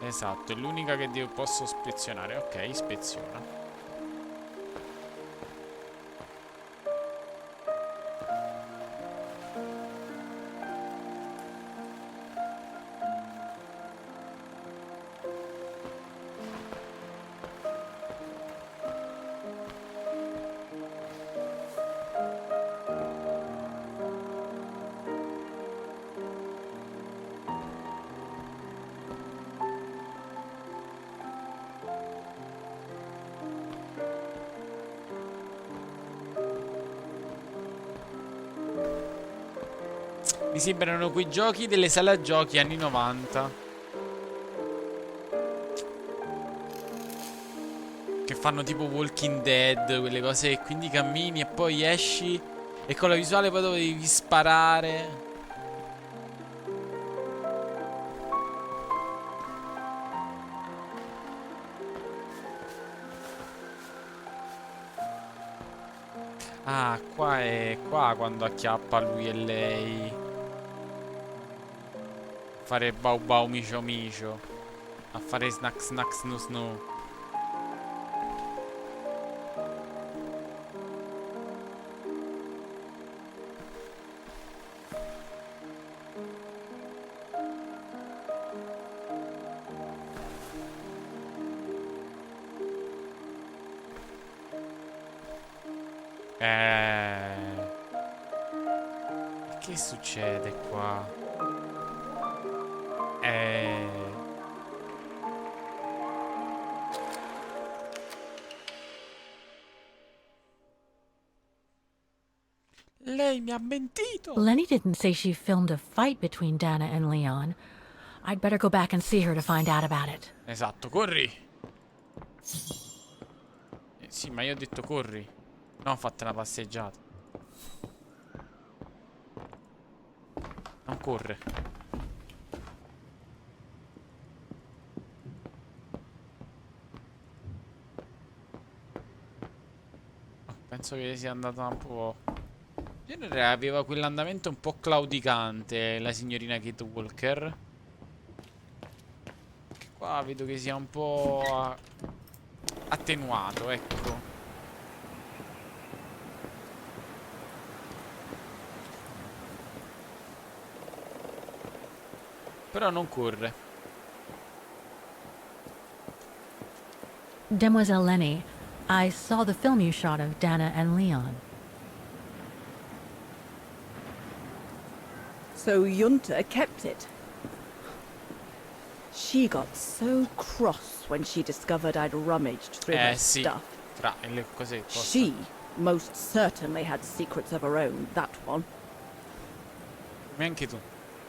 Esatto, è l'unica che posso ispezionare. Ok, ispeziona. Mi sembrano quei giochi delle sale giochi anni 90. Che fanno tipo Walking Dead, quelle cose e quindi cammini e poi esci e con la visuale poi dovevi sparare. Ah, qua è qua quando acchiappa lui e lei. Fare bau bau micio micio. A fare snack snack snu snu. Che succede qua? Lei mi ha mentito. Lenny didn't say she filmed a fight between Dana and Leon. I'd better go back and see her to find out about it. Esatto, corri. Sì, ma io ho detto corri. Non fatte una passeggiata. Non corre. Penso che sia andata un po'... In genere aveva quell'andamento un po' claudicante la signorina Kate Walker. Che qua vedo che sia un po' attenuato, ecco. Però non corre. Demoiselle Lenny, I saw the film you shot of Dana and Leon. So Junta kept it. She got so cross when she discovered I'd rummaged through her Sì. stuff. Fra le cose posta. She most certainly had secrets of her own, that one. E anche tu.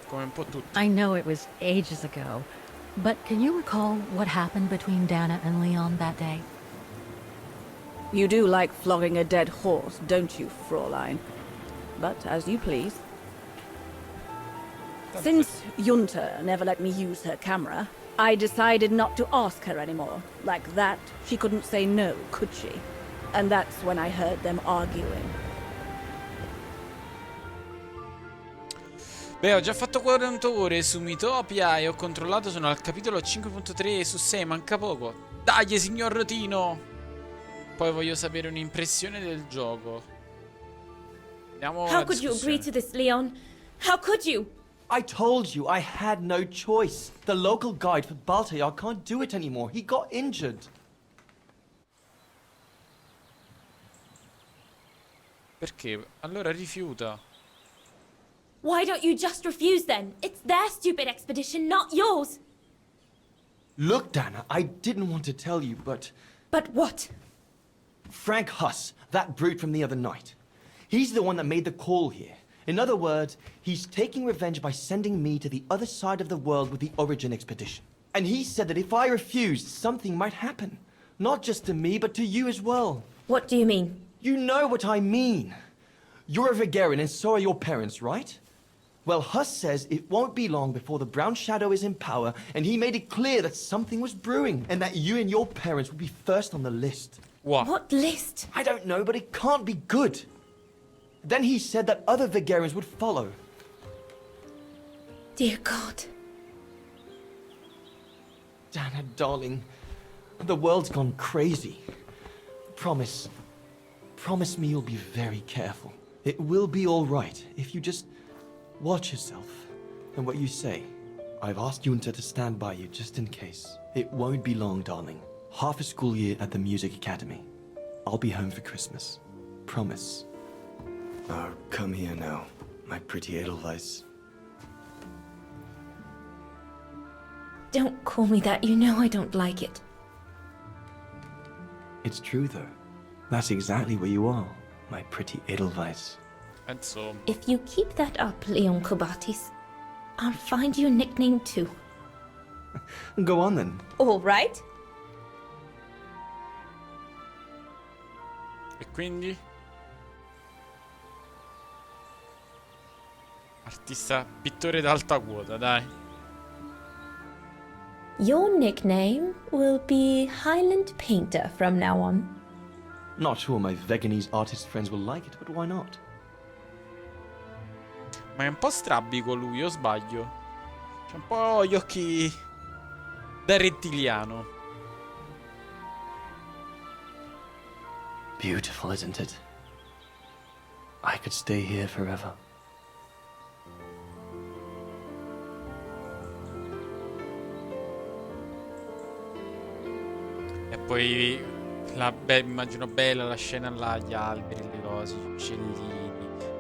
Come un po' tutti. I know it was ages ago, but can you recall what happened between Dana and Leon that day? You do like flogging a dead horse, don't you, Fraulein? But as you please. Since Junta never let me use her camera, I decided not to ask her anymore. Like that, she couldn't say no, could she? And that's when I heard them arguing. Beh, ho già fatto 40 ore su Mitopia e ho controllato, sono al capitolo 5.3 su 6, manca poco. Dai, signor Rotino! Poi voglio sapere un'impressione del gioco. Andiamo How alla could you agree discussione. to this, Leon? How could you? I told you I had no choice. The local guide for Baltayar can't do it anymore. He got injured. Perché? Allora rifiuta. Why don't you just refuse then? It's their stupid expedition, not yours. Look, Dana, I didn't want to tell you, but... But what? Frank Huss, that brute from the other night. He's the one that made the call here. In other words, he's taking revenge by sending me to the other side of the world with the Origin expedition. And he said that if I refused, something might happen. Not just to me, but to you as well. What do you mean? You know what I mean. You're a Vegarian and so are your parents, right? Well, Huss says it won't be long before the Brown Shadow is in power, and he made it clear that something was brewing, and that you and your parents would be first on the list. What? What list? I don't know, but it can't be good. Then he said that other Vegarians would follow. Dear God. Dana, darling, the world's gone crazy. Promise me you'll be very careful. It will be all right if you just watch yourself and what you say. I've asked Junta to stand by you just in case. It won't be long, darling. Half a school year at the Music Academy. I'll be home for Christmas. Promise. Oh, come here now, my pretty Edelweiss. Don't call me that. You know I don't like it. It's true, though. That's exactly where you are, my pretty Edelweiss. And so... If you keep that up, Leon Kobatis, I'll find you a nickname too. Go on, then. All right. E quindi? Artista, pittore d'alta quota, dai. Your nickname will be Highland Painter from now on. Not sure my Veganese artist friends will like it, but why not? Ma è un po' strabico lui, o sbaglio? C'ha un po' gli occhi da rettiliano. Beautiful, isn't it? I could stay here forever. E poi immagino bella la scena là, gli alberi, le cose, gli uccellini.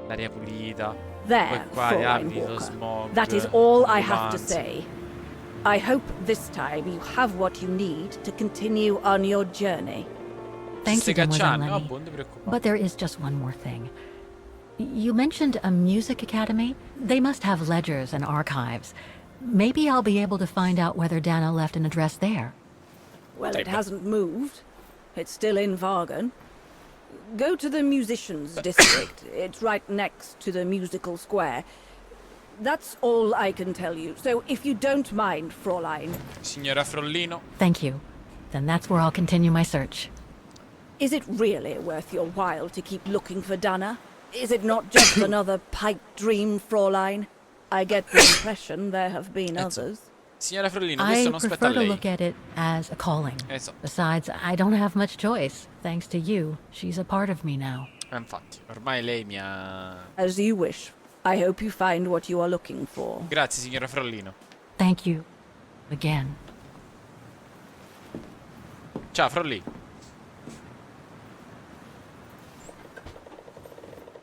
L'aria pulita. Poi There, qua gli Fräulein abiti, lo Walker. smog. That is all I have to l'umanza. say. I hope this time you have what you need to continue on your journey. Thank you, Stai Mademoiselle cacciando? Lenny. No, boh, non ti preoccupare. But there is just one more thing. You mentioned a music academy? They must have ledgers and archives. Maybe I'll be able to find out whether Dana left an address there. Well, it hasn't moved. It's still in Vargan. Go to the musicians' district. It's right next to the musical square. That's all I can tell you. So if you don't mind, Fräulein. Signora Frollino. Thank you. Then that's where I'll continue my search. Is it really worth your while to keep looking for Dana? Is it not just another pipe dream, Fräulein? I get the impression there have been others. Signora Frollino, questo I non spetta a prefer to lei. look at it as a calling. Besides, I don't have much choice. Thanks to you, she's a part of me now. Infatti, ormai lei mi ha... As you wish. I hope you find what you are looking for. Grazie, signora Frollino. Thank you. Again. Ciao, Frolli.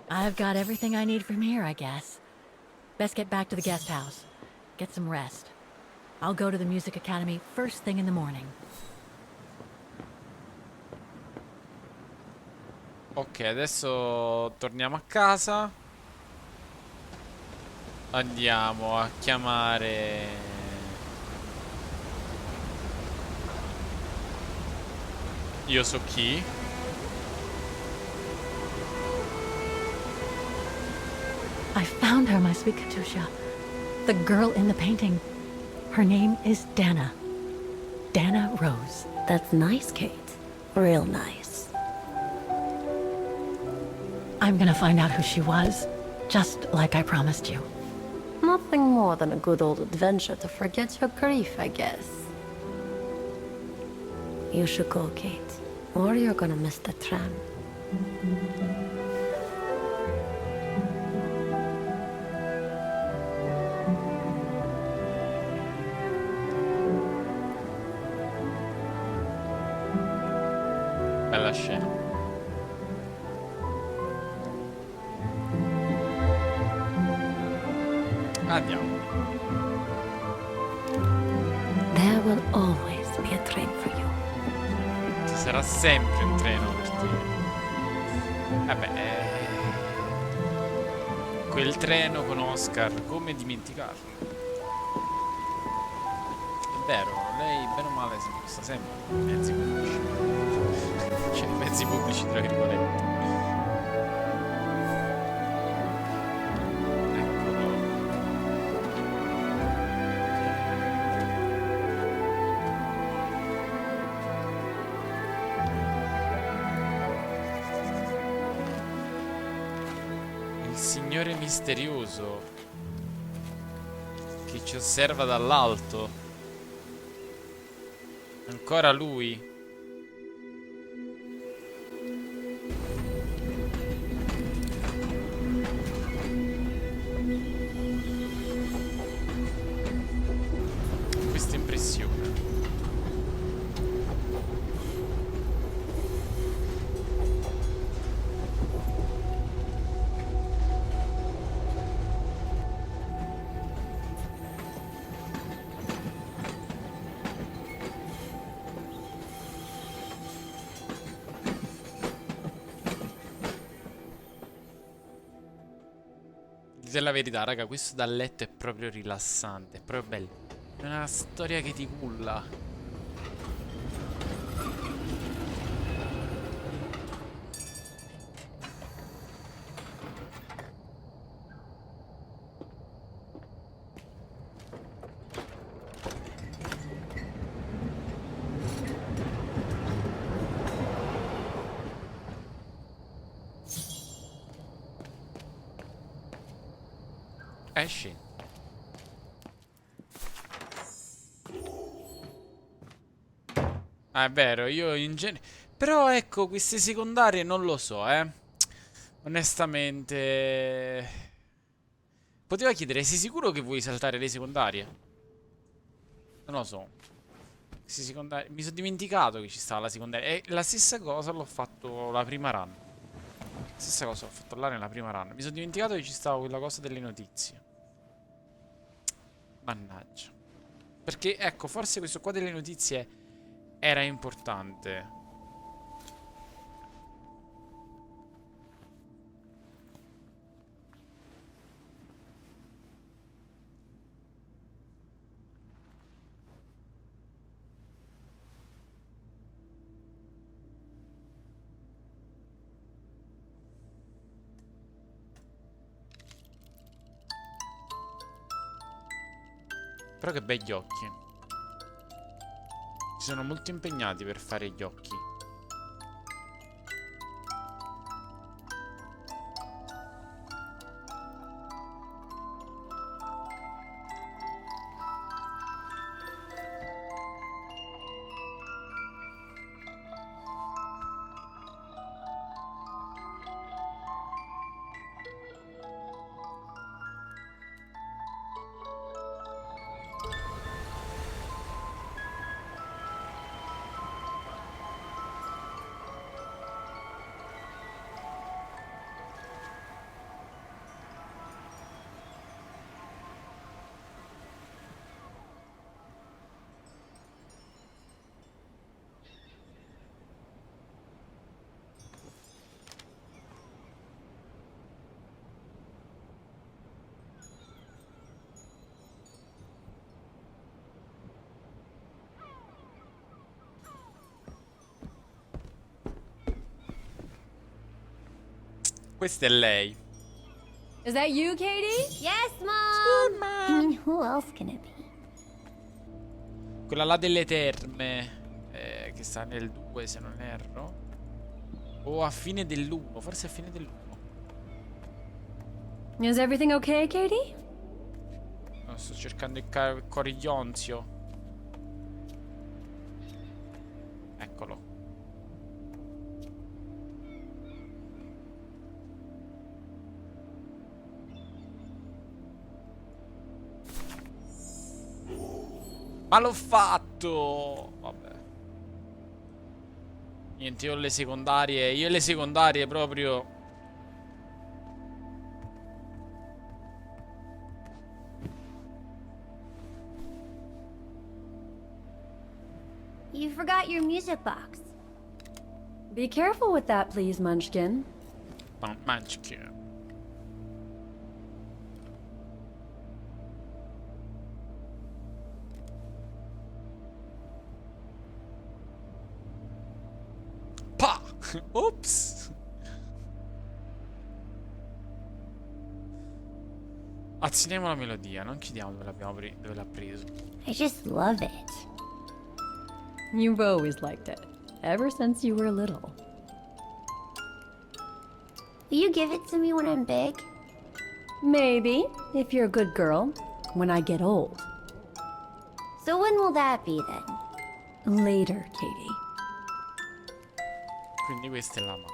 I've got everything I need from here, I guess. Best get back to the guest house. Get some rest. I'll go to the music academy first thing in the morning. Ok, adesso torniamo a casa. Andiamo a chiamare... Io so chi. I found her, my sweet Katusha. The girl in the painting. Her name is Dana. Dana Rose. That's nice, Kate. Real nice. I'm gonna find out who she was, just like I promised you. Nothing more than a good old adventure to forget your grief, I guess. You should go, Kate, or you're gonna miss the tram. Bella scena. Andiamo. There will always be a train for you. Ci sarà sempre un treno per te. Vabbè, quel treno con Oscar, come dimenticarlo? È vero, lei bene o male si sposta sempre in mezzi pubblici. Cioè, mezzi pubblici tra virgolette. Il signore misterioso che ci osserva dall'alto. Ancora lui. Questa impressione. Dite la verità, raga, questo dal letto è proprio rilassante, è proprio bello. È una storia che ti culla. Esci. Ah, è vero, io in genere... Però ecco, queste secondarie non lo so, onestamente... Poteva chiedere, sei sicuro che vuoi saltare le secondarie? Non lo so. Queste secondarie... Mi sono dimenticato che ci stava la secondaria. E la stessa cosa l'ho fatto la prima run. Stessa cosa ho fatto là nella prima run. Mi sono dimenticato che ci stava quella cosa delle notizie. Mannaggia. Perché, ecco, forse questo qua delle notizie era importante. Però che begli occhi. Si sono molto impegnati per fare gli occhi. Questa è lei. Is that you, Katie? Yes, Mom! I mean, who else can it be? Quella là delle terme. Che sta nel 2 se non erro. O a fine dell'1. Forse a fine dell'1. Is everything okay, Katie? No, sto cercando il coriglionzio. Eccolo. Ma l'ho fatto! Vabbè. Niente, io e le secondarie proprio. You forgot your music box. Be careful with that, please, Munchkin. Munchkin. Pa! Ops! Azioniamo la melodia, non chiediamo dove l'ha preso. I just love it. You've always liked it, ever since you were little. Will you give it to me when I'm big? Maybe, if you're a good girl, when I get old. So when will that be then? Later, Katie. Quindi questa è la mamma.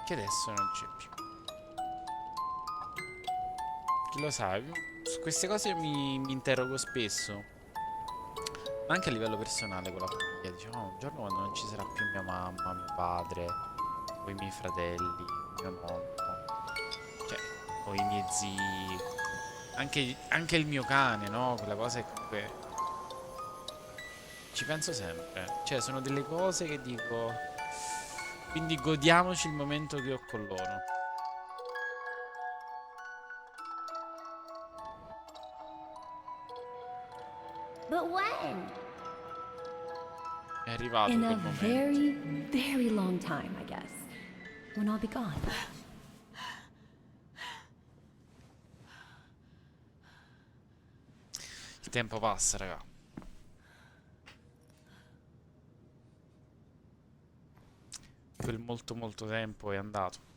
Che adesso non c'è più. Chi lo sa? Su queste cose mi interrogo spesso. Ma anche a livello personale con la famiglia. Diciamo, un giorno quando non ci sarà più mia mamma, mio padre, o i miei fratelli, mio nonno, cioè, o i miei zii, anche il mio cane, no? Quella cosa è comunque... Ci penso sempre. Cioè, sono delle cose che dico... Quindi godiamoci il momento che ho con loro. But when? È arrivato In quel a momento. very, very long time, I guess. When I'll be gone. Il tempo passa, raga. Quel molto molto tempo è andato.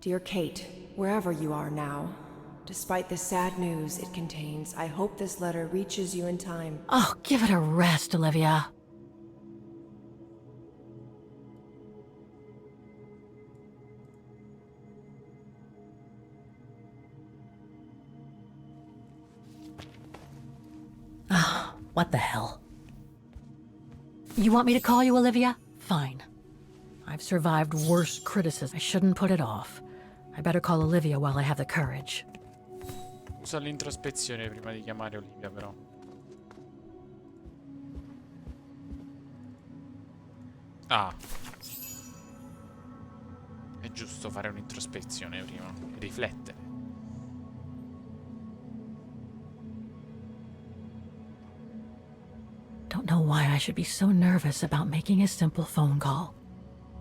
Dear Kate, wherever you are now, despite the sad news it contains, I hope this letter reaches you in time. Oh, give it a rest, Olivia. What the hell? You want me to call you Olivia? Fine. I've survived worse criticism. I shouldn't put it off. I better call Olivia while I have the courage. Usa l'introspezione prima di chiamare Olivia, però. Ah. È giusto fare un'introspezione prima. Riflettere. Don't know why I should be so nervous about making a simple phone call.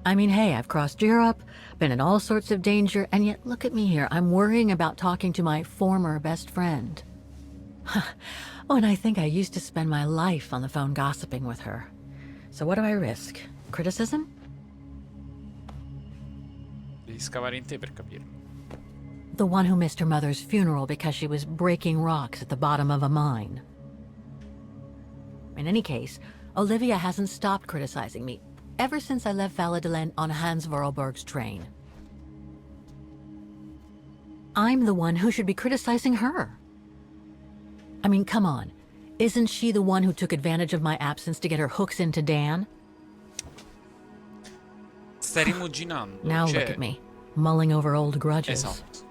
I mean, hey, I've crossed Europe, been in all sorts of danger, and yet look at me here. I'm worrying about talking to my former best friend. Oh, and I think I used to spend my life on the phone gossiping with her. So what do I risk? Criticism? Devi scavare in te per capirlo. The one who missed her mother's funeral because she was breaking rocks at the bottom of a mine. In any case, Olivia hasn't stopped criticizing me ever since I left Valladolid on Hans Vorarlberg's train. I'm the one who should be criticizing her. I mean, come on. Isn't she the one who took advantage of my absence to get her hooks into Dan? Stai rimuginando. Now look at me, mulling over old grudges. Esatto.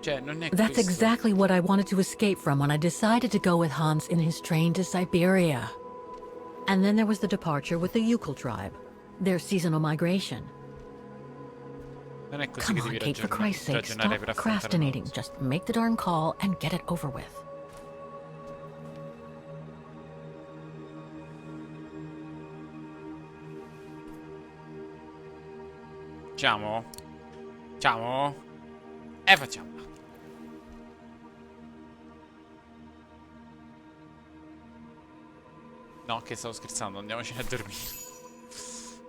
Cioè, non è That's questo. exactly what I wanted to escape from when I decided to go with Hans in his train to Syberia. And then there was the departure with the Yukon tribe, their seasonal migration. Non è così Come che on, devi Kate, for Christ's sake, ragionare stop per affrontare procrastinating. una cosa. Just make the darn call and get it over with. Facciamo? Facciamo? Facciamo. No, che stavo scherzando, andiamocene a dormire.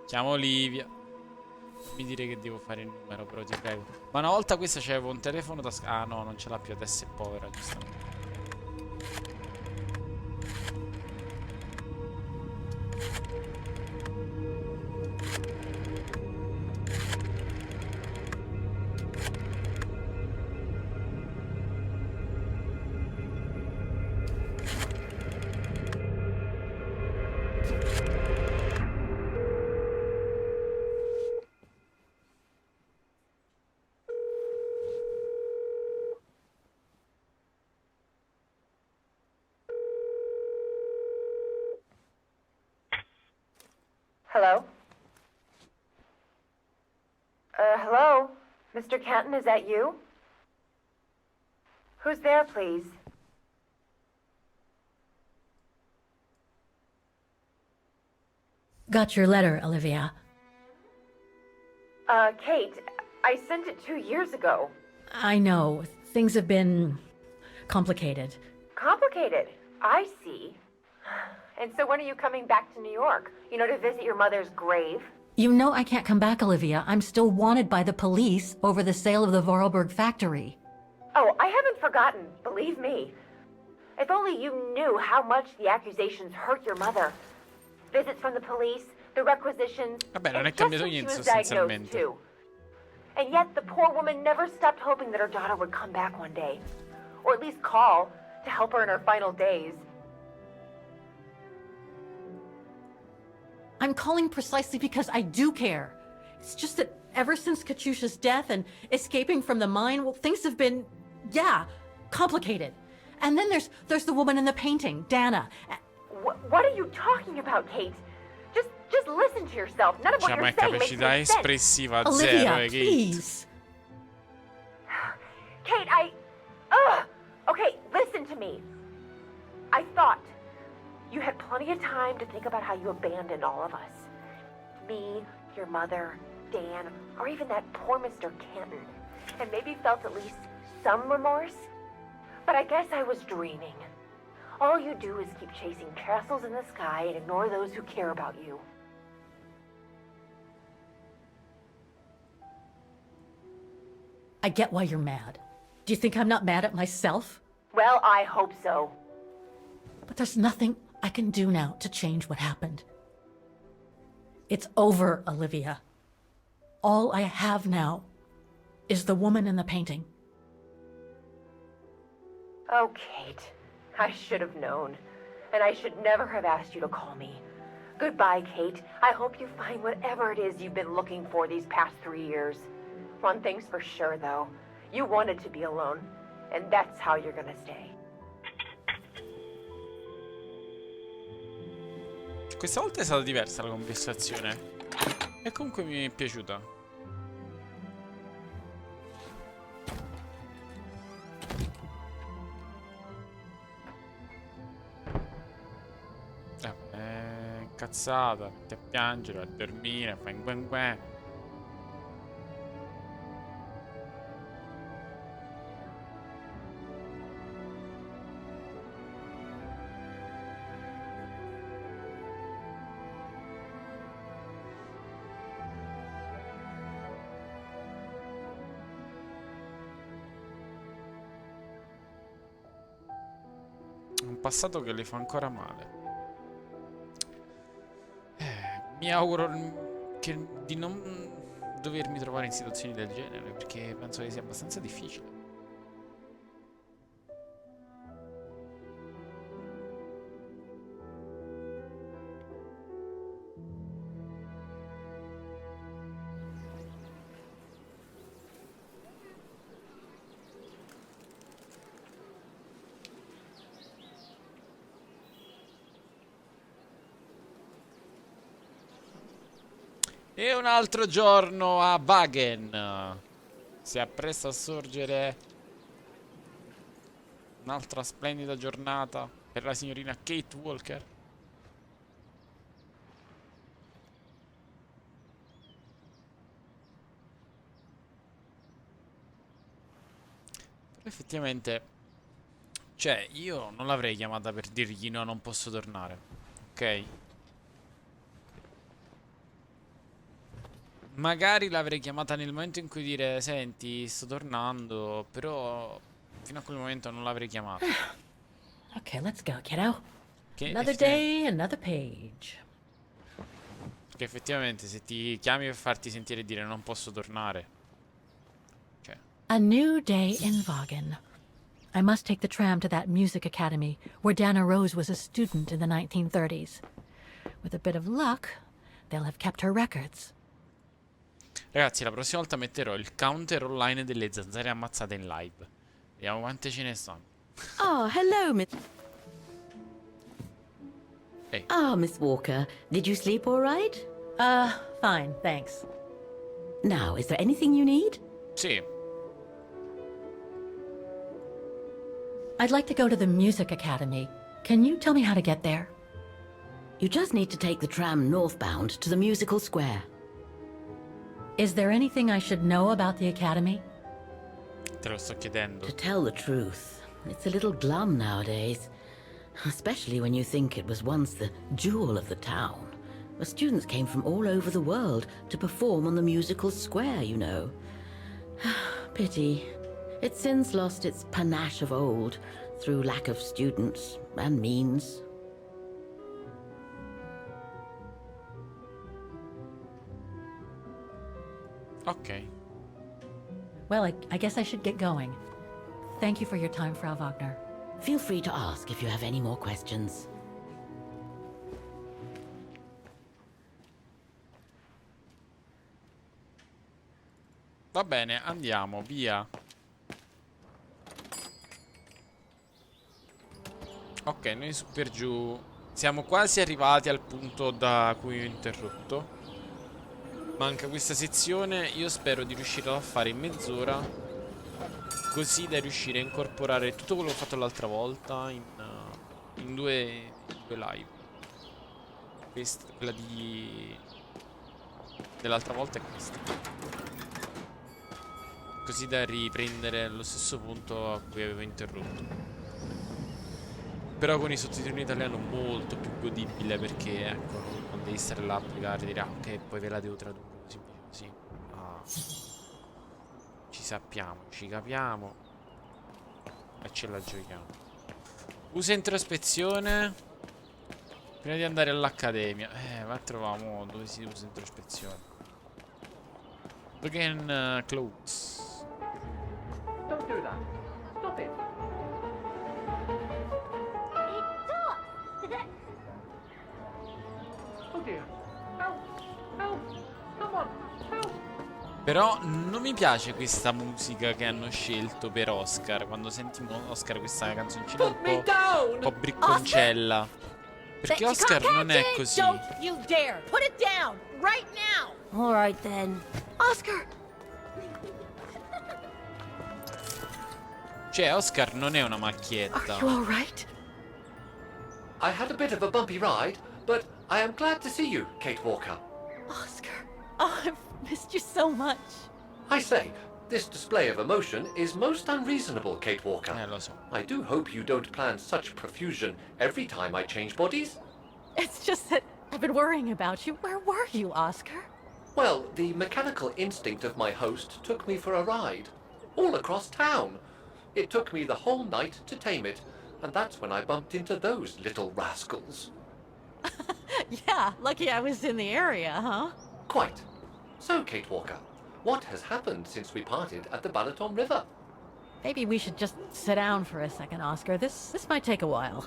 Chiamo Olivia. Non mi dire che devo fare il numero, però ti prego. Ma una volta questa c'avevo un telefono da... Ah no, non ce l'ha più, adesso è povera, giustamente. Hello? Hello? Mr. Canton, is that you? Who's there, please? Got your letter, Olivia. Kate, I sent it 2 years ago. I know, things have been complicated. Complicated. I see. And so when are you coming back to New York? You know, to visit your mother's grave? You know I can't come back, Olivia. I'm still wanted by the police over the sale of the Vorarlberg factory. Oh, I haven't forgotten, believe me. If only you knew how much the accusations hurt your mother. Visits from the police, the requisitions, Vabbè, non è and just cambiato when she niente was diagnosed sostanzialmente. too. And yet the poor woman never stopped hoping that her daughter would come back one day. Or at least call to help her in her final days. I'm calling precisely because I do care. It's just that ever since Katyusha's death and escaping from the mine, well, things have been, yeah, complicated. And then there's the woman in the painting, Dana. What are you talking about, Kate? Just listen to yourself. None of what Cioè, ma you're è saying makes capacità any sense. espressiva Olivia, zero, Kate. please. Kate, Okay, listen to me. I thought you had plenty of time to think about how you abandoned all of us. Me, your mother, Dan, or even that poor Mr. Canton. And maybe felt at least some remorse. But I guess I was dreaming. All you do is keep chasing castles in the sky and ignore those who care about you. I get why you're mad. Do you think I'm not mad at myself? Well, I hope so. But there's nothing I can do now to change what happened. It's over, Olivia. All I have now is the woman in the painting. Oh, Kate. I should have known. And I should never have asked you to call me. Goodbye, Kate. I hope you find whatever it is you've been looking for these past 3 years. One thing's for sure, though. You wanted to be alone. And that's how you're gonna stay. Questa volta è stata diversa la conversazione. E comunque mi è piaciuta. Incazzata, ti a piangere, a dormire, fai un guè. Un passato che le fa ancora male. Mi auguro di non dovermi trovare in situazioni del genere, perché penso che sia abbastanza difficile. E un altro giorno a Wagen. Si appresta a sorgere un'altra splendida giornata per la signorina Kate Walker. Però effettivamente, cioè, io non l'avrei chiamata per dirgli no, non posso tornare. Ok? Magari l'avrei chiamata nel momento in cui dire senti, sto tornando, però fino a quel momento non l'avrei chiamata. Okay, let's go, kiddo. Che Another day, another page. Perché effettivamente se ti chiami per farti sentire dire non posso tornare. Cioè. A new day in Wagen. I must take the tram to that music academy where Dana Rose was a student in the 1930s. With a bit of luck, they'll have kept her records. Ragazzi, la prossima volta metterò il counter online delle zanzare ammazzate in live. Vediamo quante ce ne sono. Oh, hello, Miss... Hey. Ah, Miss Walker. Did you sleep all right? Fine, thanks. Now, is there anything you need? Sì. I'd like to go to the music academy. Can you tell me how to get there? You just need to take the tram northbound to the musical square. Is there anything I should know about the academy? Te lo sto chiedendo. To tell the truth, it's a little glum nowadays. Especially when you think it was once the jewel of the town. Where students came from all over the world to perform on the musical square, you know. Pity. It's since lost its panache of old through lack of students and means. Ok. Well, I guess I should get going. Thank you for your time, Frau Wagner. Feel free to ask if you have any more questions. Va bene, andiamo, via. Ok, noi su per giù siamo quasi arrivati al punto da cui ho interrotto. Manca questa sezione. Io spero di riuscire a fare in mezz'ora, così da riuscire a incorporare tutto quello che ho fatto l'altra volta in due live. Questa, quella dell'altra volta è questa. Così da riprendere allo stesso punto a cui avevo interrotto. Però con i sottotitoli in italiano molto più godibile, perché ecco, non devi stare là a applicare e dire ah, ok, poi ve la devo tradurre così. Ah. Ci sappiamo, ci capiamo e ce la giochiamo. Usa introspezione prima di andare all'accademia. Ma troviamo dove si usa introspezione. Again, clothes. Don't do that. Stop it. dear. Help! Help! Someone! Help! Però non mi piace questa musica che hanno scelto per Oscar. Quando sentiamo Oscar, questa canzoncina un po' bricconcella. Perché Oscar non è così. Don't you dare! Put it down! Right now! All right then. Oscar! Cioè, Oscar non è una macchietta. Are you all right? I had a bit of a bumpy ride, but I am glad to see you, Kate Walker. Oscar! Oh, I've missed you so much. I say, this display of emotion is most unreasonable, Kate Walker. Lo so. I do hope you don't plan such profusion every time I change bodies. It's just that I've been worrying about you. Where were you, Oscar? Well, the mechanical instinct of my host took me for a ride, all across town. It took me the whole night to tame it, and that's when I bumped into those little rascals. Yeah, lucky I was in the area, huh? Quite. So, Kate Walker, what has happened since we parted at the Balaton River? Maybe we should just sit down for a second, Oscar. This might take a while.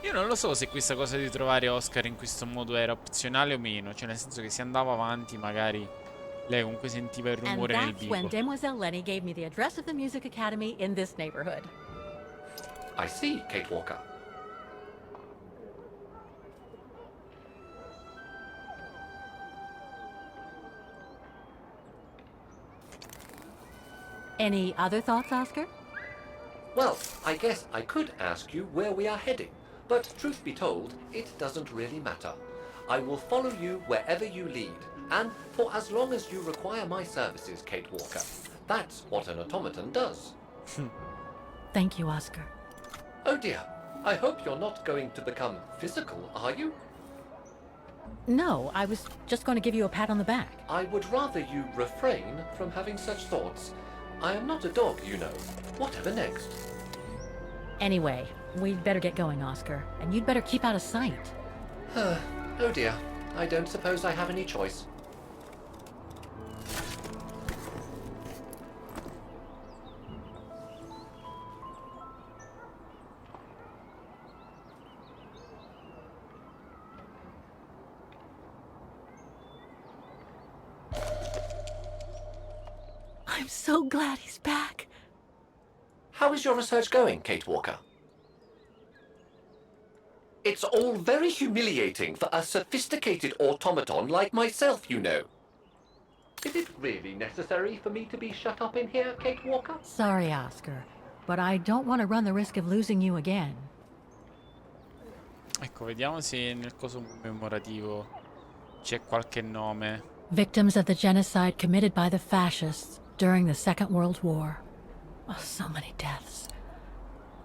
Io non lo so se questa cosa di trovare Oscar in questo modo era opzionale o meno. Cioè, nel senso che se andava avanti, magari lei comunque sentiva il And rumore nel that's when vivo. Demoiselle Lenny gave me the address of the Music Academy in this neighborhood. I see, Kate Walker. Any other thoughts, Oscar? Well, I guess I could ask you where we are heading, but truth be told, it doesn't really matter. I will follow you wherever you lead, and for as long as you require my services, Kate Walker. That's what an automaton does. Thank you, Oscar. Oh dear, I hope you're not going to become physical, are you? No, I was just going to give you a pat on the back. I would rather you refrain from having such thoughts. I am not a dog, you know. Whatever next? Anyway, we'd better get going, Oscar. And you'd better keep out of sight. Oh dear, I don't suppose I have any choice. I'm so glad he's back. How is your research going, Kate Walker? It's all very humiliating for a sophisticated automaton like myself, you know. Is it really necessary for me to be shut up in here, Kate Walker? Sorry, Oscar, but I don't want to run the risk of losing you again. Ecco, vediamo se nel coso commemorativo c'è qualche nome. Victims of the genocide committed by the fascists during the Second World War. Oh, so many deaths.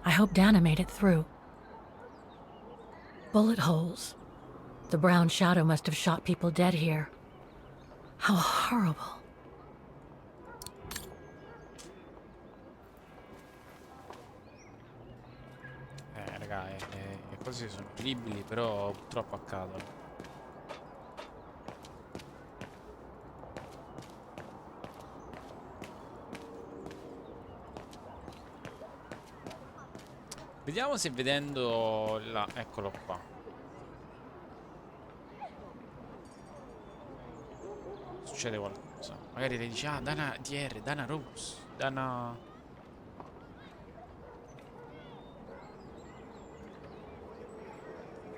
I hope Dana made it through. Bullet holes. The brown shadow must have shot people dead here. How horrible. Raga, le cose sono orribili, però purtroppo accadono. Vediamo se vedendo la... Eccolo qua. Succede qualcosa. Magari lei dice, ah, Dana DR, Dana Rose, Dana...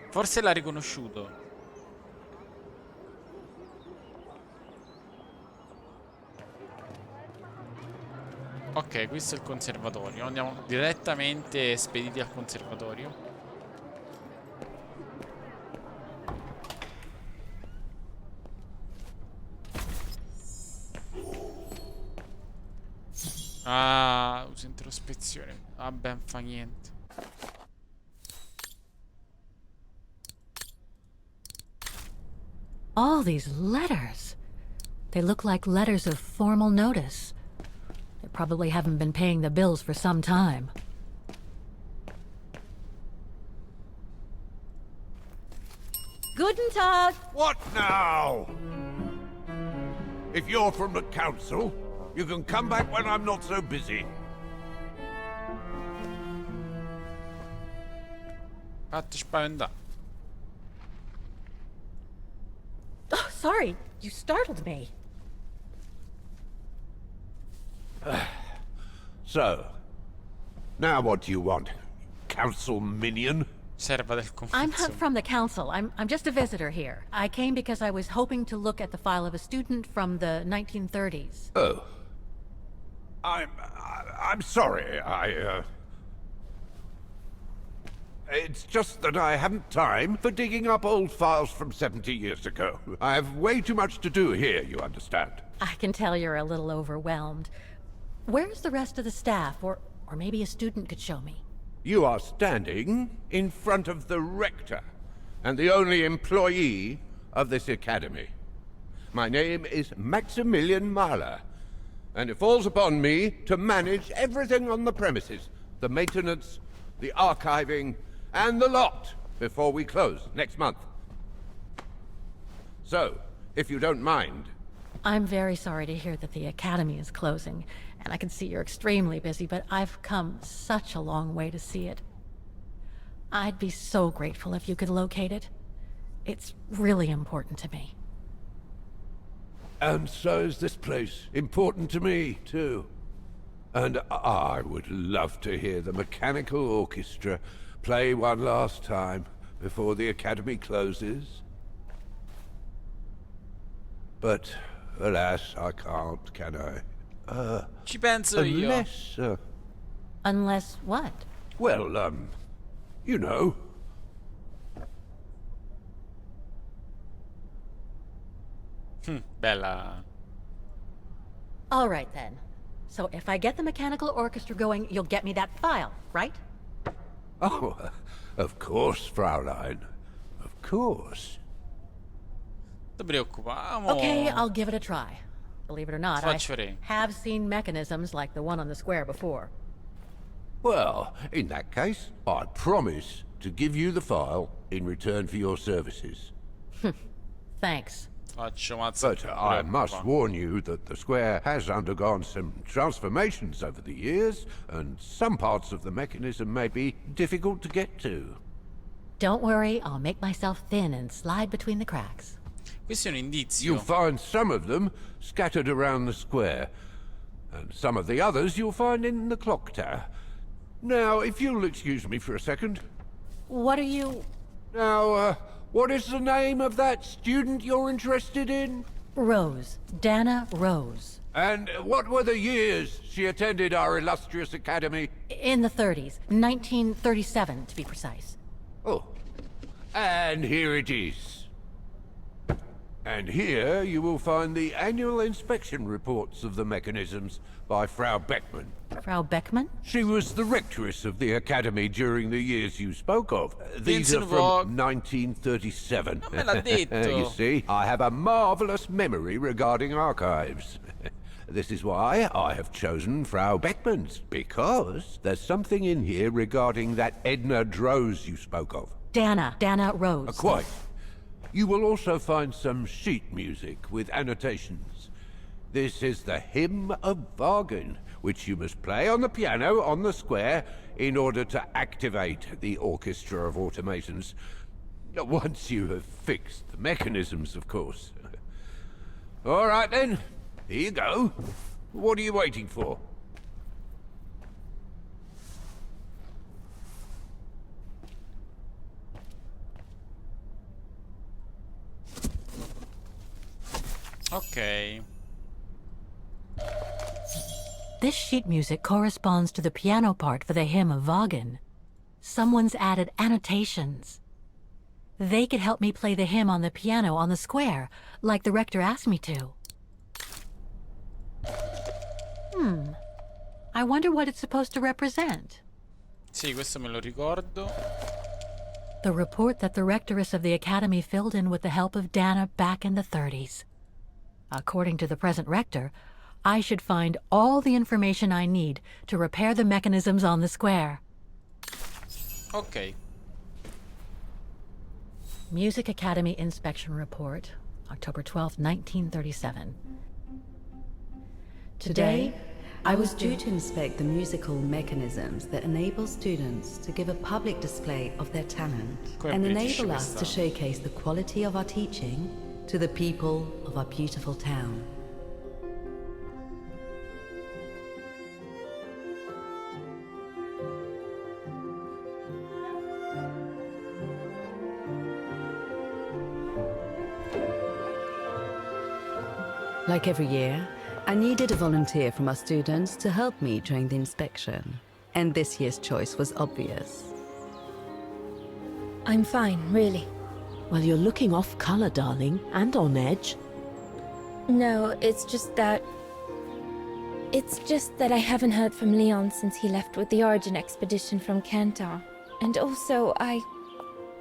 Forse l'ha riconosciuto. Ok, questo è il conservatorio. Andiamo direttamente spediti al conservatorio. Ah, uso introspezione. Vabbè, non fa niente. All these letters. They look like letters of formal notice. They probably haven't been paying the bills for some time. Guten Tag! What now? If you're from the council, you can come back when I'm not so busy. Fatti spaventare. Oh, sorry. You startled me. So, now what do you want? Council minion? Serva del I'm convizio. from the council. I'm just a visitor here. I came because I was hoping to look at the file of a student from the 1930s. Oh. I'm sorry, It's just that I haven't time for digging up old files from 70 years ago. I have way too much to do here, you understand. I can tell you're a little overwhelmed. Where's the rest of the staff? Or maybe a student could show me. You are standing in front of the rector, and the only employee of this academy. My name is Maximilian Mahler, and it falls upon me to manage everything on the premises. The maintenance, the archiving, and the lot before we close next month. So, if you don't mind... I'm very sorry to hear that the academy is closing, and I can see you're extremely busy, but I've come such a long way to see it. I'd be so grateful if you could locate it. It's really important to me. And so is this place important to me, too. And I would love to hear the mechanical orchestra play one last time before the academy closes. But, alas, I can't, can I? Ci penso io. Unless, Unless what? well, you know. Bella. All right, then. So if I get the mechanical orchestra going, you'll get me that file, right? Oh, of course, Fraulein. Of course. Non ti preoccupare. Okay, I'll give it a try. Believe it or not, I Faccio vedere. have seen mechanisms like the one on the square before. Well, in that case, I promise to give you the file in return for your services. Thanks. Faccio mazza. But I must warn you that the square has undergone some transformations over the years, and some parts of the mechanism may be difficult to get to. Don't worry, I'll make myself thin and slide between the cracks. Questo è un indizio. You'll find some of them scattered around the square, and some of the others you'll find in the clock tower. Now, if you'll excuse me for a second. What are you... Now, what is the name of that student you're interested in? Rose. Dana Rose. And what were the years she attended our illustrious academy? In the 30s. 1937, to be precise. Oh. And here it is. And here you will find the annual inspection reports of the mechanisms by Frau Beckmann. Frau Beckmann? She was the rectoress of the academy during the years you spoke of. These are from 1937. Non me l'ha detto. You see, I have a marvelous memory regarding archives. This is why I have chosen Frau Beckmann's, because there's something in here regarding that Edna Droz you spoke of. Dana Rose. Quite. You will also find some sheet music with annotations. This is the Hymn of Wagen, which you must play on the piano on the square in order to activate the Orchestra of Automations. Once you have fixed the mechanisms, of course. All right then, here you go. What are you waiting for? Ok. This sheet music corresponds to the piano part for the Hymn of Wagen. Someone's added annotations. They could help me play the hymn on the piano on the square, like the rector asked me to. I wonder what it's supposed to represent. Sì, questo me lo ricordo. The report that the rectoress of the academy filled in with the help of Dana back in the 30s. According to the present rector, I should find all the information I need to repair the mechanisms on the square. Ok. Music Academy Inspection Report, October 12, 1937. Today, I was due to inspect the musical mechanisms that enable students to give a public display of their talent and enable us to showcase the quality of our teaching to the people of our beautiful town. Like every year, I needed a volunteer from our students to help me during the inspection, and this year's choice was obvious. I'm fine, really. Well, you're looking off color, darling, and on edge. No, it's just that I haven't heard from Leon since he left with the Origin expedition from Kantar. And also,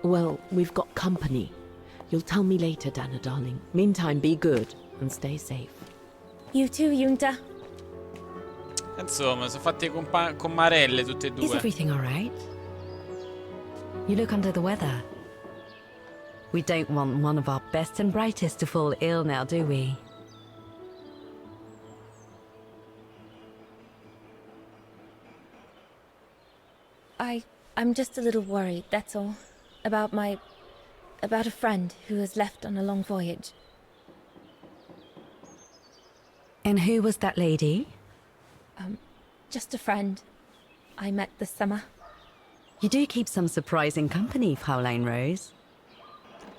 Well, we've got company. You'll tell me later, Dana, darling. Meantime, be good and stay safe. You too, Yunta. Insomma, sono fatti con marelle tutte e due. Is everything all right? You look under the weather. We don't want one of our best and brightest to fall ill now, do we? I'm just a little worried, that's all. About a friend who has left on a long voyage. And who was that lady? Just a friend I met this summer. You do keep some surprising company, Fraulein Rose.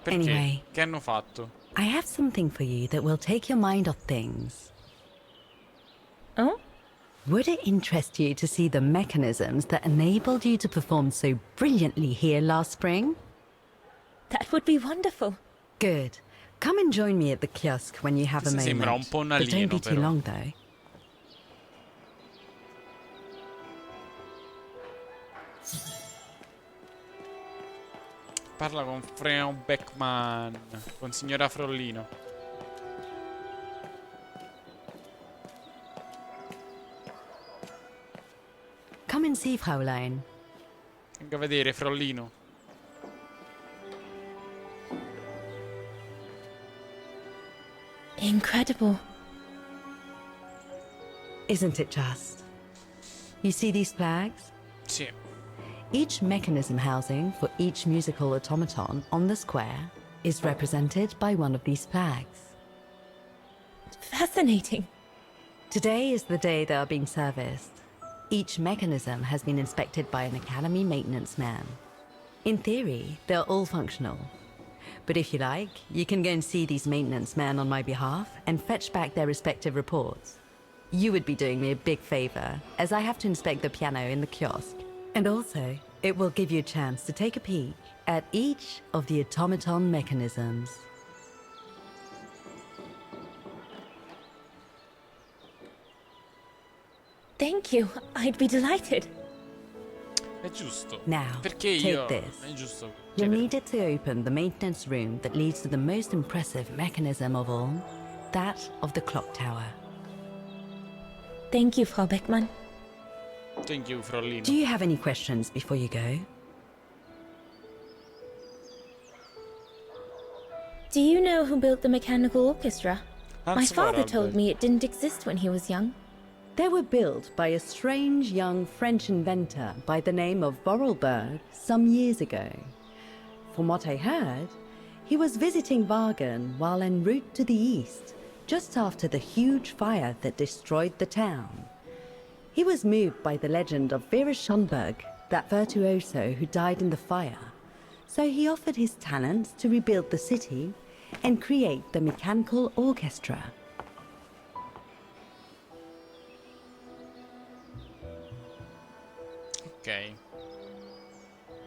Perché? Anyway, Che hanno fatto? I have something for you that will take your mind off things. Oh? Would it interest you to see the mechanisms that enabled you to perform so brilliantly here last spring? That would be wonderful. Good. Come and join me at the kiosk when you have a moment. Sembra un po' un But don't be alieno, too però. long, though. Parla con Freo Beckman, con signora Frollino. Come and see, Fraulein. Venga a vedere, Frollino. Incredible. Isn't it just? You see these flags? Sì. Each mechanism housing for each musical automaton on the square is represented by one of these flags. Fascinating. Today is the day they are being serviced. Each mechanism has been inspected by an Academy maintenance man. In theory, they're all functional. But if you like, you can go and see these maintenance men on my behalf and fetch back their respective reports. You would be doing me a big favor, as I have to inspect the piano in the kiosk. And also, it will give you a chance to take a peek at each of the automaton mechanisms. Thank you. I'd be delighted. È giusto. Now, Perché io? take this. È giusto. You'll need it to open the maintenance room that leads to the most impressive mechanism of all, that of the clock tower. Thank you, Frau Beckmann. Thank you, Frollino. Do you have any questions before you go? Do you know who built the mechanical orchestra? My Hans father Vorarlberg. told me it didn't exist when he was young. They were built by a strange young French inventor by the name of Vorarlberg some years ago. From what I heard, he was visiting Wagen while en route to the east, just after the huge fire that destroyed the town. He was moved by the legend of Vera Schönberg, that virtuoso who died in the fire. So he offered his talents to rebuild the city and create the mechanical orchestra. Ok.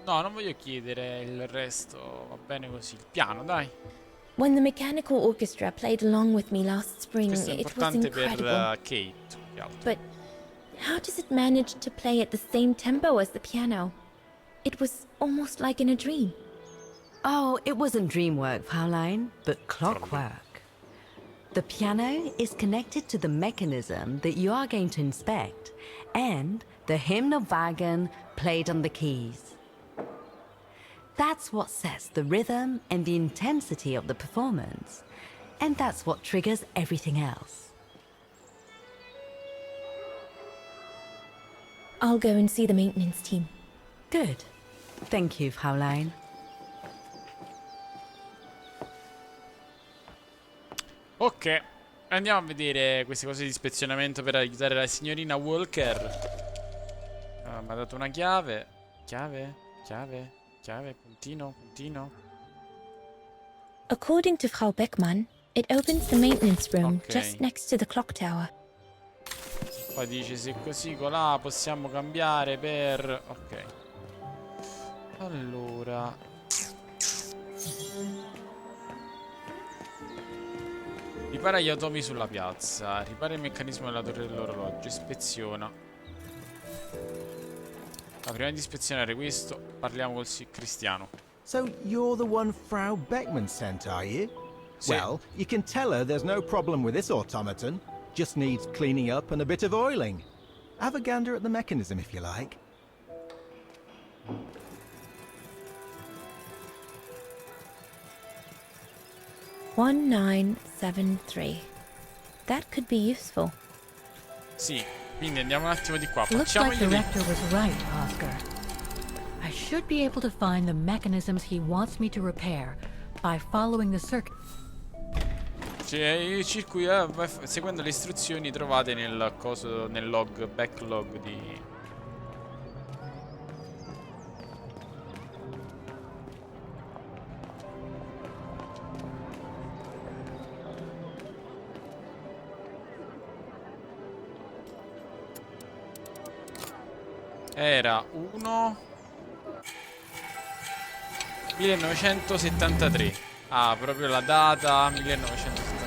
No, non voglio chiedere il resto, va bene così. Il piano, dai. When the mechanical orchestra played along with me last spring, Questo è it was importante per incredible. Kate, più che altro. But how does it manage to play at the same tempo as the piano? It was almost like in a dream. Oh, it wasn't dream work, Fraulein, but clockwork. The piano is connected to the mechanism that you are going to inspect, and the hymn of Wagen played on the keys. That's what sets the rhythm and the intensity of the performance, and that's what triggers everything else. I'll go and see the maintenance team. Good. Thank you, Fraulein. Ok, andiamo a vedere queste cose di ispezionamento per aiutare la signorina Walker. Mi ha dato una chiave. Chiave, puntino. According to Frau Beckmann, it opens the maintenance room just next to the clock tower. Poi dice se così colà possiamo cambiare per... Ok. Allora... Ripara gli automi sulla piazza. Ripara il meccanismo della torre dell'orologio. Ispeziona. Ma prima di ispezionare questo, parliamo col cristiano. So you're the one Frau Beckmann sent, are you? Well, you can tell her there's no problem with this automaton. Just needs cleaning up and a bit of oiling. Have a gander at the mechanism if you like. "1973. That could be useful." Sì, quindi andiamo un attimo di qua. Looks like the Facciamogli rector was right, Oscar. I should be able to find the mechanisms he wants me to repair by following the circuit. Cioè, i circuiti, seguendo le istruzioni trovate nel coso, nel log, backlog di... Era 1973. Ah, proprio la data 1973.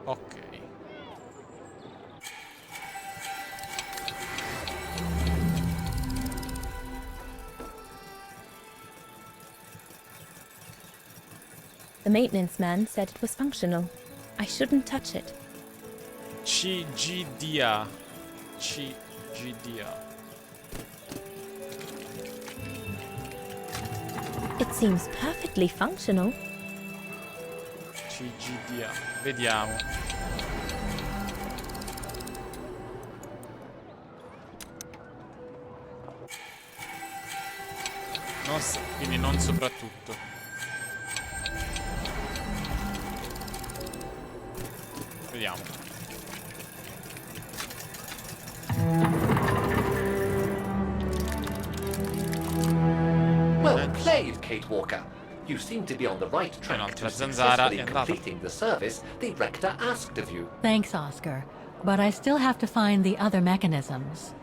Ok. The maintenance man said it was functional. I shouldn't touch it. CGDA. It seems perfectly functional. CGDA. Vediamo. Quindi non soprattutto. Vediamo. Well played, Kate Walker. You seem to be on the right track to successfully completing the service the rector asked of you. Thanks, Oscar. But I still have to find the other mechanisms.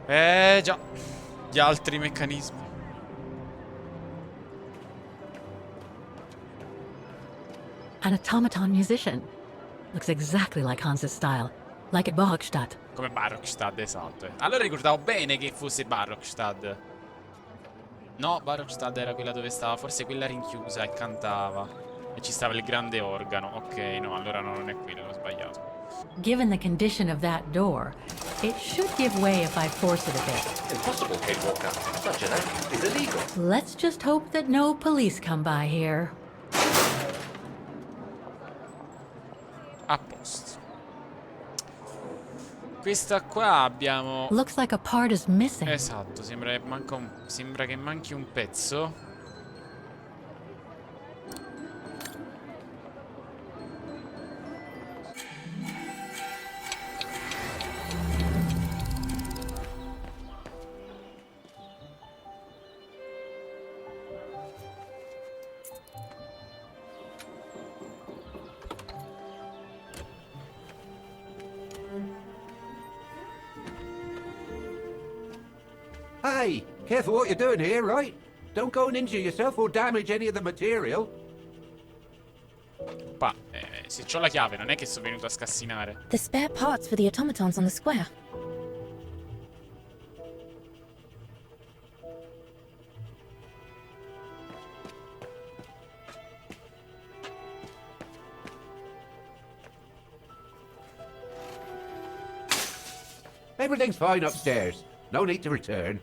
Già. Gli altri meccanismi. An automaton musician. Looks exactly like Hans's style. Like at Barrockstadt. Come Barrockstadt, esatto. Allora ricordavo bene che fosse Barrockstadt. No, Barrockstadt era quella dove stava, forse quella rinchiusa e cantava. E ci stava il grande organo. Ok, no, allora no, non è quello, ho sbagliato. Given the condition of that door, it should give way if I force it a bit. Impossible, Kate Walker. Such an act is illegal. Let's just hope that no police come by here. A posto. Questa qua abbiamo... Looks like a part is missing. Esatto, sembra che manchi un pezzo. Hey, careful what you're doing here, right? Don't go and injure yourself or damage any of the material. Se c'ho la chiave, non è che sono venuto a scassinare. The spare parts for the automatons on the square. Everything's fine upstairs. No need to return.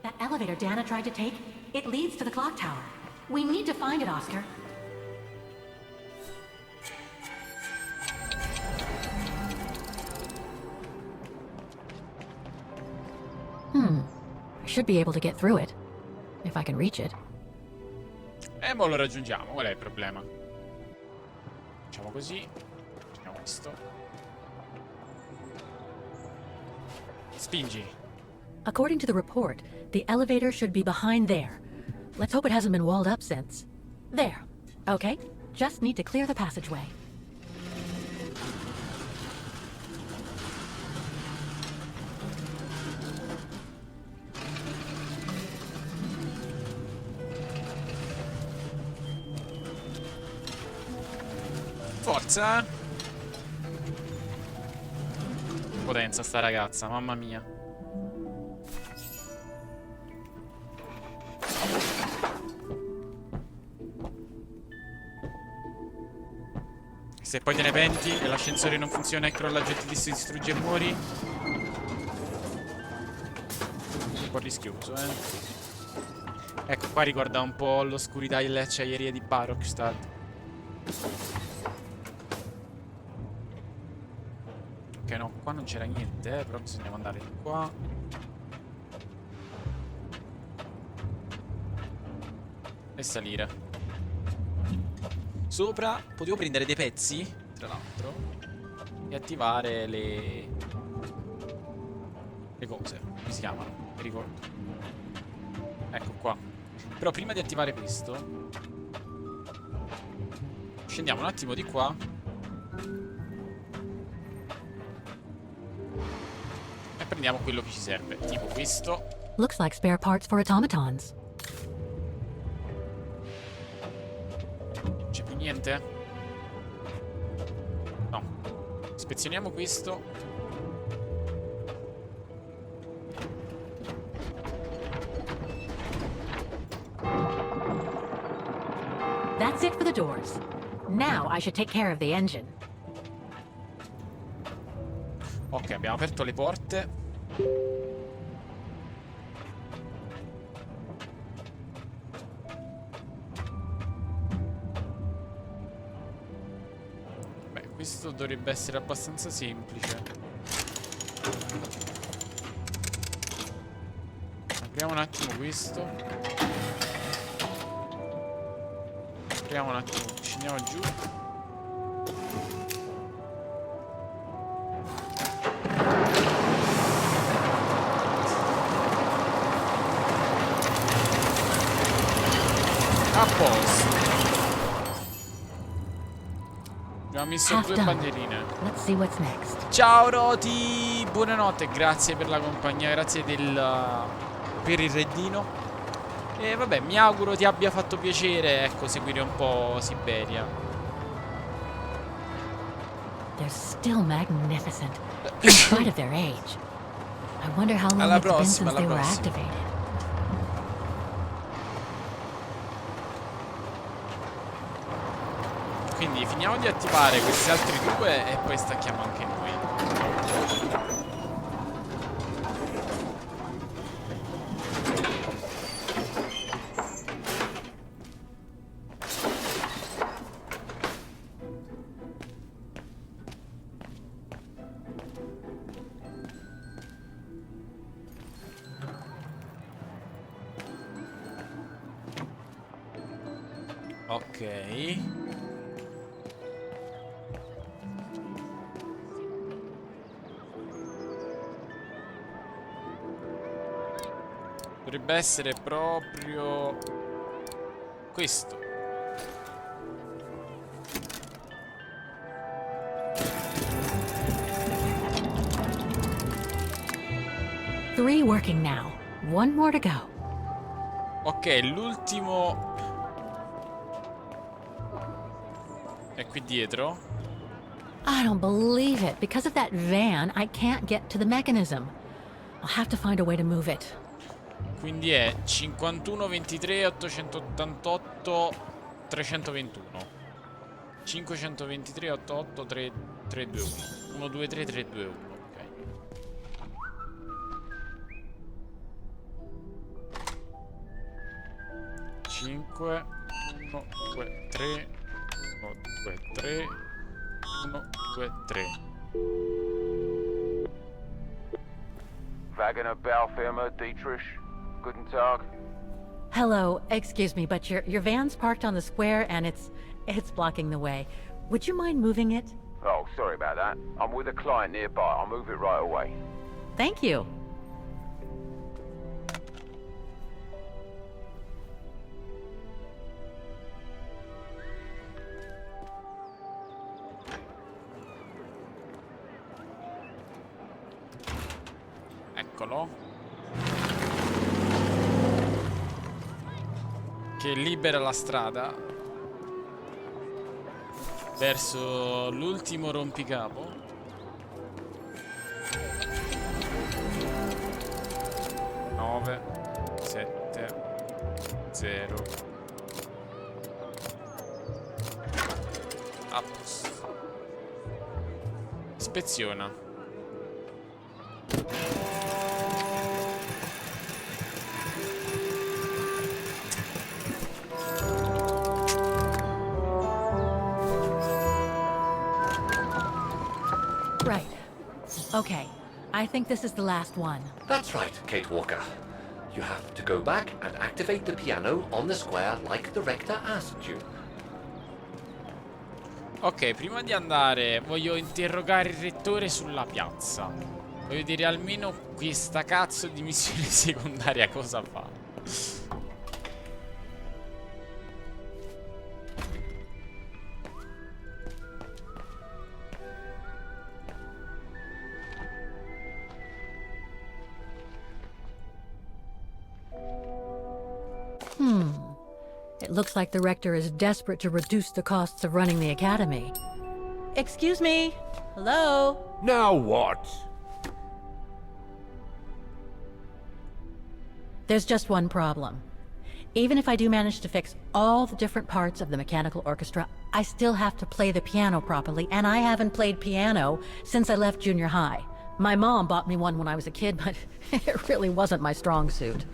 That elevator Dana tried to take, it leads to the clock tower. We need to find it, Oscar. I should be able to get through it. If I can reach it. Mo lo raggiungiamo, qual è il problema? Facciamo così. Facciamo questo. Spingi. According to the report, the elevator should be behind there. Let's hope it hasn't been walled up since. There. Okay, just need to clear the passageway. Forza! Potenza sta ragazza, mamma mia. Se poi te ne penti e l'ascensore non funziona e crolla giù e ti distrugge e muori. Un po' rischioso, Ecco, qua ricorda un po' l'oscurità e le acciaierie di Barokstad. Ok, no, qua non c'era niente, però bisogna andare di qua. E salire. Sopra potevo prendere dei pezzi, tra l'altro, e attivare le cose. Come si chiamano? Mi ricordo. Ecco qua. Però prima di attivare questo scendiamo un attimo di qua. E prendiamo quello che ci serve. Tipo questo. Looks like spare parts for automatons. C'è più niente? No. Ispezioniamo questo. That's it for the doors. Now I should take care of the engine. Ok, abbiamo aperto le porte. Beh, questo dovrebbe essere abbastanza semplice. Apriamo un attimo questo. Apriamo un attimo, scendiamo giù. A posto. Abbiamo messo due bandierine. Let's see what's next. Ciao Roti, buonanotte, grazie per la compagnia, grazie per il reddino. E vabbè, mi auguro ti abbia fatto piacere, ecco, seguire un po' Syberia. They're still magnificent, in spite of their age. I wonder how long it's been since they were activated. Quindi finiamo di attivare questi altri due e poi stacchiamo anche noi. Ok. Dovrebbe essere proprio questo. Three working now. One more to go. Ok, l'ultimo è qui dietro. I don't believe it. Because of that van, I can't get to the mechanism. I'll have to find a way to move it. Quindi è 51 23 888 321. 523 88 321. 123 321. Ok. 5 1, 2, 3. 1, 2, 3. 1, 2, 3. Wagner Baufirma, Dietrich. Guten Tag. Hello, excuse me, but your van's parked on the square and it's blocking the way. Would you mind moving it? Oh, sorry about that. I'm with a client nearby. I'll move it right away. Thank you. Eccolo. Che libera la strada verso l'ultimo rompicapo. Nove, 7, 0. A posto. Ispeziona. Right. Okay. I think this is the last one. That's right, Kate Walker. You have to go back and activate the piano on the square like the rector asked you. Ok, prima di andare voglio interrogare il rettore sulla piazza. Voglio dire almeno questa cazzo di missione secondaria cosa fa. It looks like the rector is desperate to reduce the costs of running the academy. Excuse me. Hello? Now what? There's just one problem. Even if I do manage to fix all the different parts of the mechanical orchestra, I still have to play the piano properly, and I haven't played piano since I left junior high. My mom bought me one when I was a kid, but it really wasn't my strong suit.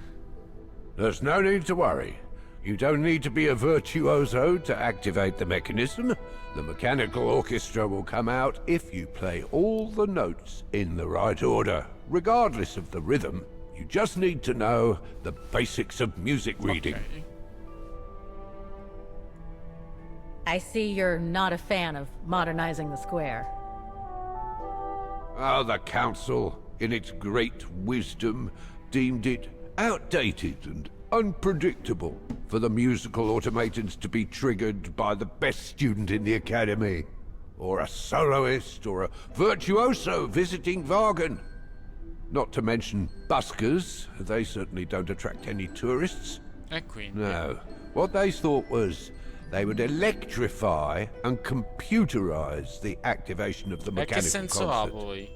There's no need to worry. You don't need to be a virtuoso to activate the mechanism. The mechanical orchestra will come out if you play all the notes in the right order, regardless of the rhythm. You just need to know the basics of music reading. Okay. I see you're not a fan of modernizing the square. Oh, the council, in its great wisdom, deemed it outdated and unpredictable for the musical automatons to be triggered by the best student in the academy, or a soloist, or a virtuoso visiting Wagen. Not to mention buskers, they certainly don't attract any tourists. E quindi? No, what they thought was they would electrify and computerize the activation of the E che mechanical senso ha concert. poi?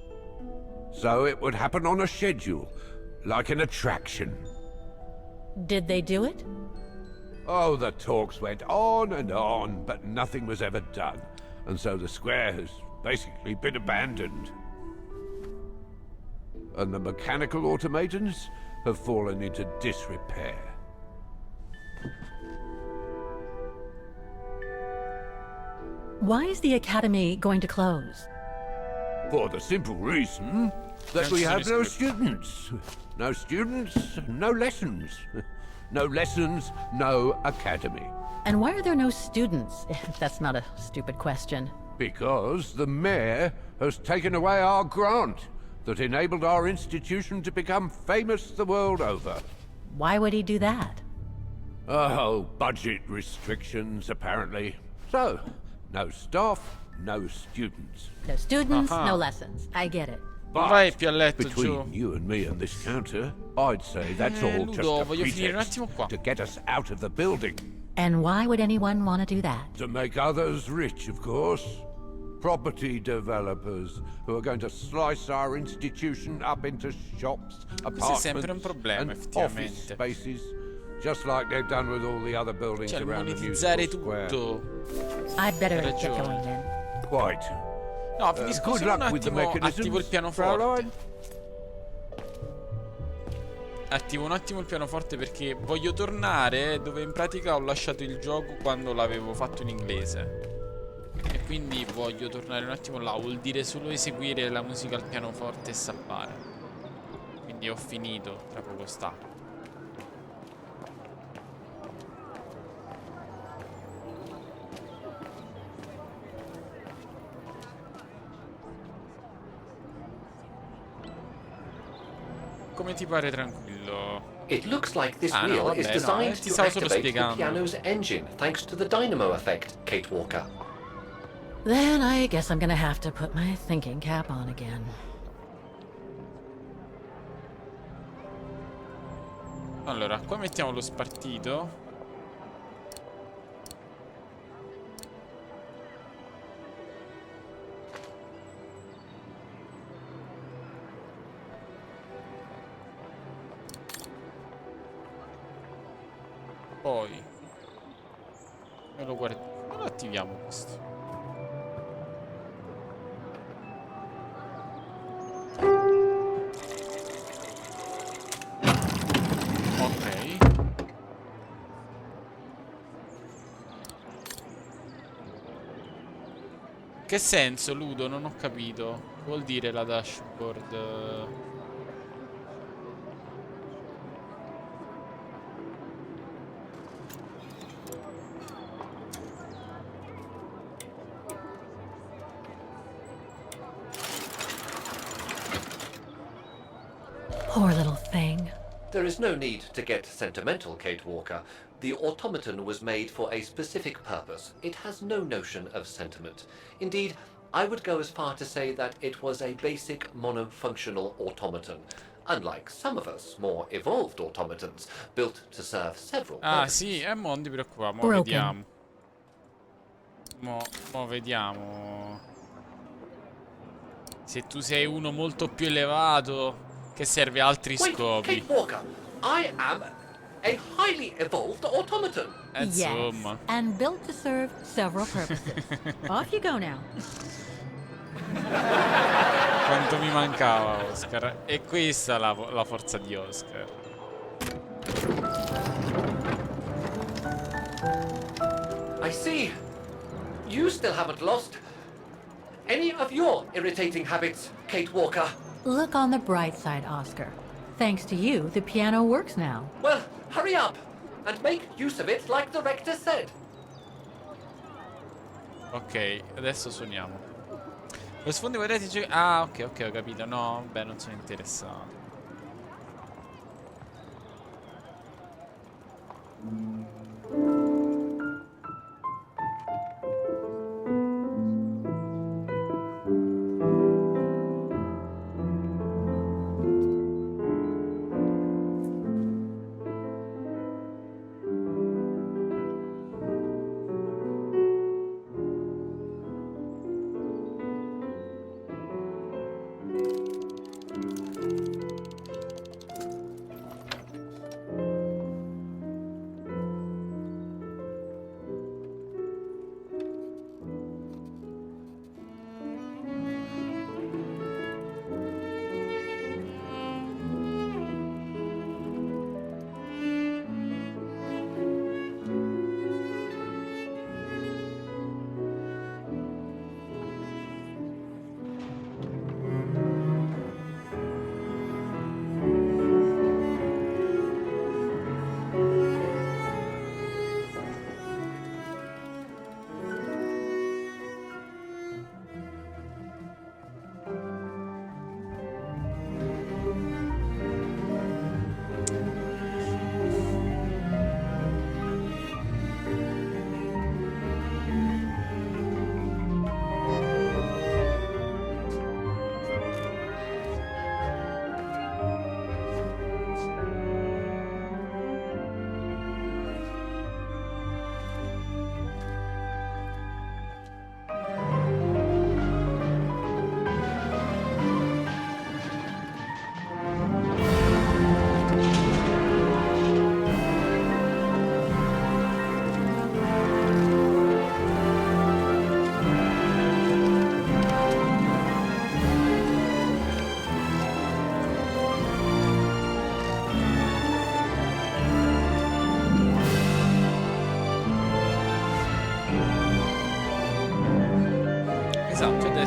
So it would happen on a schedule, like an attraction. Did they do it? Oh, the talks went on, but nothing was ever done. And so the square has basically been abandoned. And the mechanical automatons have fallen into disrepair. Why is the academy going to close? For the simple reason that we have no students. No students, no lessons. No lessons, no academy. And why are there no students? That's not a stupid question. Because the mayor has taken away our grant that enabled our institution to become famous the world over. Why would he do that? Oh, budget restrictions, apparently. So, no staff, no students. No students, no lessons. I get it. But Vai più a letto, between Gio. you and me and this counter, I'd say that's all Ludo, just a voglio finire un pretext attimo qua. to get us out of the building. And why would anyone want to do that? To make others rich, of course. Property developers who are going to slice our institution up into shops, Questo è sempre un apartments, problema, and office effettivamente. spaces, just like they've done with all the other buildings Cioè, around the monetizzare musical square. tutto. I'd better Hai get ragione. going then. Quite. No, finisco Good solo un luck with the attimo, mechanisms, attivo il pianoforte. Fraulein. Attivo un attimo il pianoforte perché voglio tornare dove in pratica ho lasciato il gioco quando l'avevo fatto in inglese. E quindi voglio tornare un attimo là. Vuol dire solo eseguire la musica al pianoforte e salvare. Quindi ho finito, tra poco sta. Come ti pare tranquillo? It looks like this no, wheel is vabbè, designed ti to stavo solo activate the spiegando. piano's engine, thanks to the dynamo effect, Kate Walker. Then I guess I'm gonna have to put my thinking cap on again. Allora, qua mettiamo lo spartito. Poi lo guardiamo. Lo attiviamo questo. Ok. Che senso, Ludo? Non ho capito. Che vuol dire la dashboard? Poor little thing. There is no need to get sentimental, Kate Walker. The automaton was made for a specific purpose. It has no notion of sentiment. Indeed, I would go as far to say that it was a basic monofunctional automaton, unlike some of us more evolved automatons, built to serve several purposes. Sì, mo non ti preoccupare, mo Broken. vediamo. Mo vediamo. Se tu sei uno molto più elevato che serve a altri Wait, scopi. Kate Walker, I am a highly evolved automaton. Insomma. Yes, and built to serve several purposes. Off you go now. Quanto mi mancava Oscar. E questa la forza di Oscar. I see. You still haven't lost any of your irritating habits, Kate Walker. Look on the bright side, Oscar. Thanks to you, the piano works now. Well, hurry up and make use of it like the rector said. Ok, adesso suoniamo. Lo sfondo ipotici. Ah, ok, ho capito. No, beh, non sono interessato.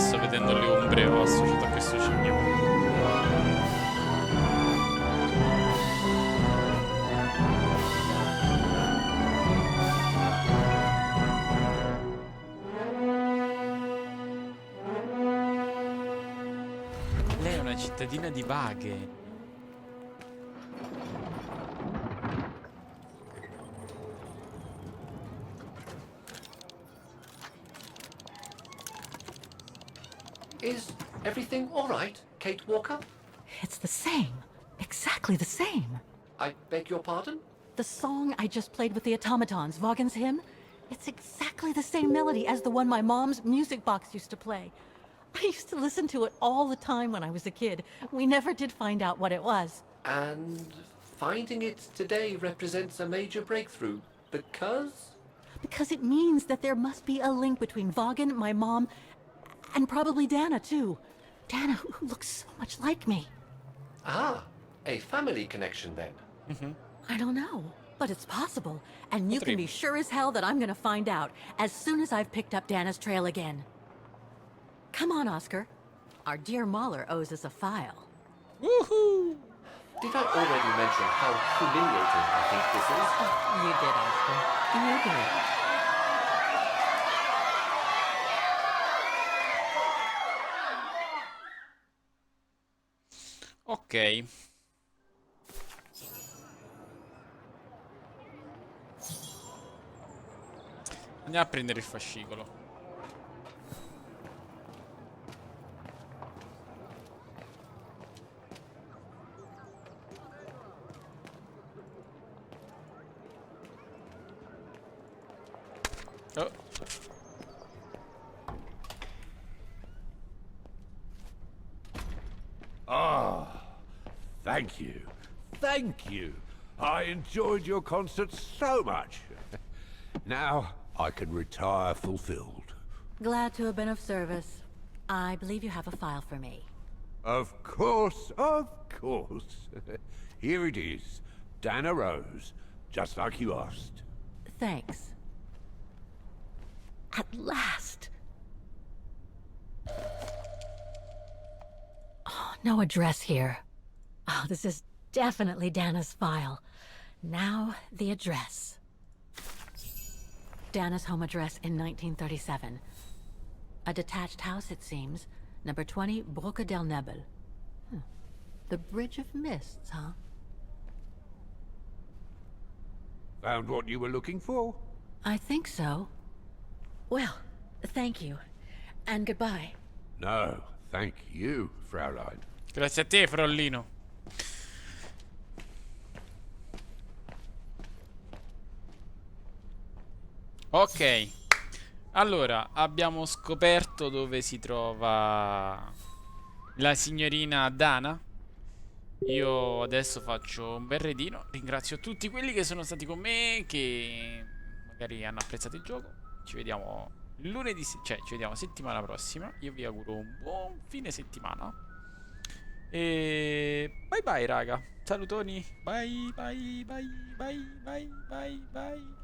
adesso vedendo le ombre ho associato a questo cigno. Lei è una cittadina di vaghe. Is everything all right, Kate Walker? It's the same. Exactly the same. I beg your pardon? The song I just played with the automatons, Vaughan's hymn, it's exactly the same melody as the one my mom's music box used to play. I used to listen to it all the time when I was a kid. We never did find out what it was. And finding it today represents a major breakthrough, because? Because it means that there must be a link between Vaughan, my mom, and probably Dana, too. Dana, who looks so much like me. Ah, a family connection then. I don't know, but it's possible. And you can be sure as hell that I'm gonna find out as soon as I've picked up Dana's trail again. Come on, Oscar. Our dear Mahler owes us a file. Woohoo! Did I already mention how humiliating I think this is? Oh, you did, Oscar. You did. Ok. Andiamo a prendere il fascicolo. Oh. Ah, thank you. Thank you. I enjoyed your concert so much. Now I can retire fulfilled. Glad to have been of service. I believe you have a file for me. Of course, of course. Here it is. Dana Rose, just like you asked. Thanks. At last. Oh, no address here. Oh, this is definitely Dana's file. Now, the address. Dana's home address in 1937. A detached house, it seems. Number 20, Brocca del Nebel. The Bridge of Mists, huh? Found what you were looking for? I think so. Well, thank you. And goodbye. No, thank you, Fraulein. Grazie a te, Frollino. Ok. Allora, abbiamo scoperto dove si trova la signorina Dana. Io adesso faccio un bel redino. Ringrazio tutti quelli che sono stati con me, che magari hanno apprezzato il gioco. Ci vediamo lunedì, cioè ci vediamo settimana prossima. Io vi auguro un buon fine settimana. E bye bye raga. Salutoni. Bye bye bye bye bye bye bye.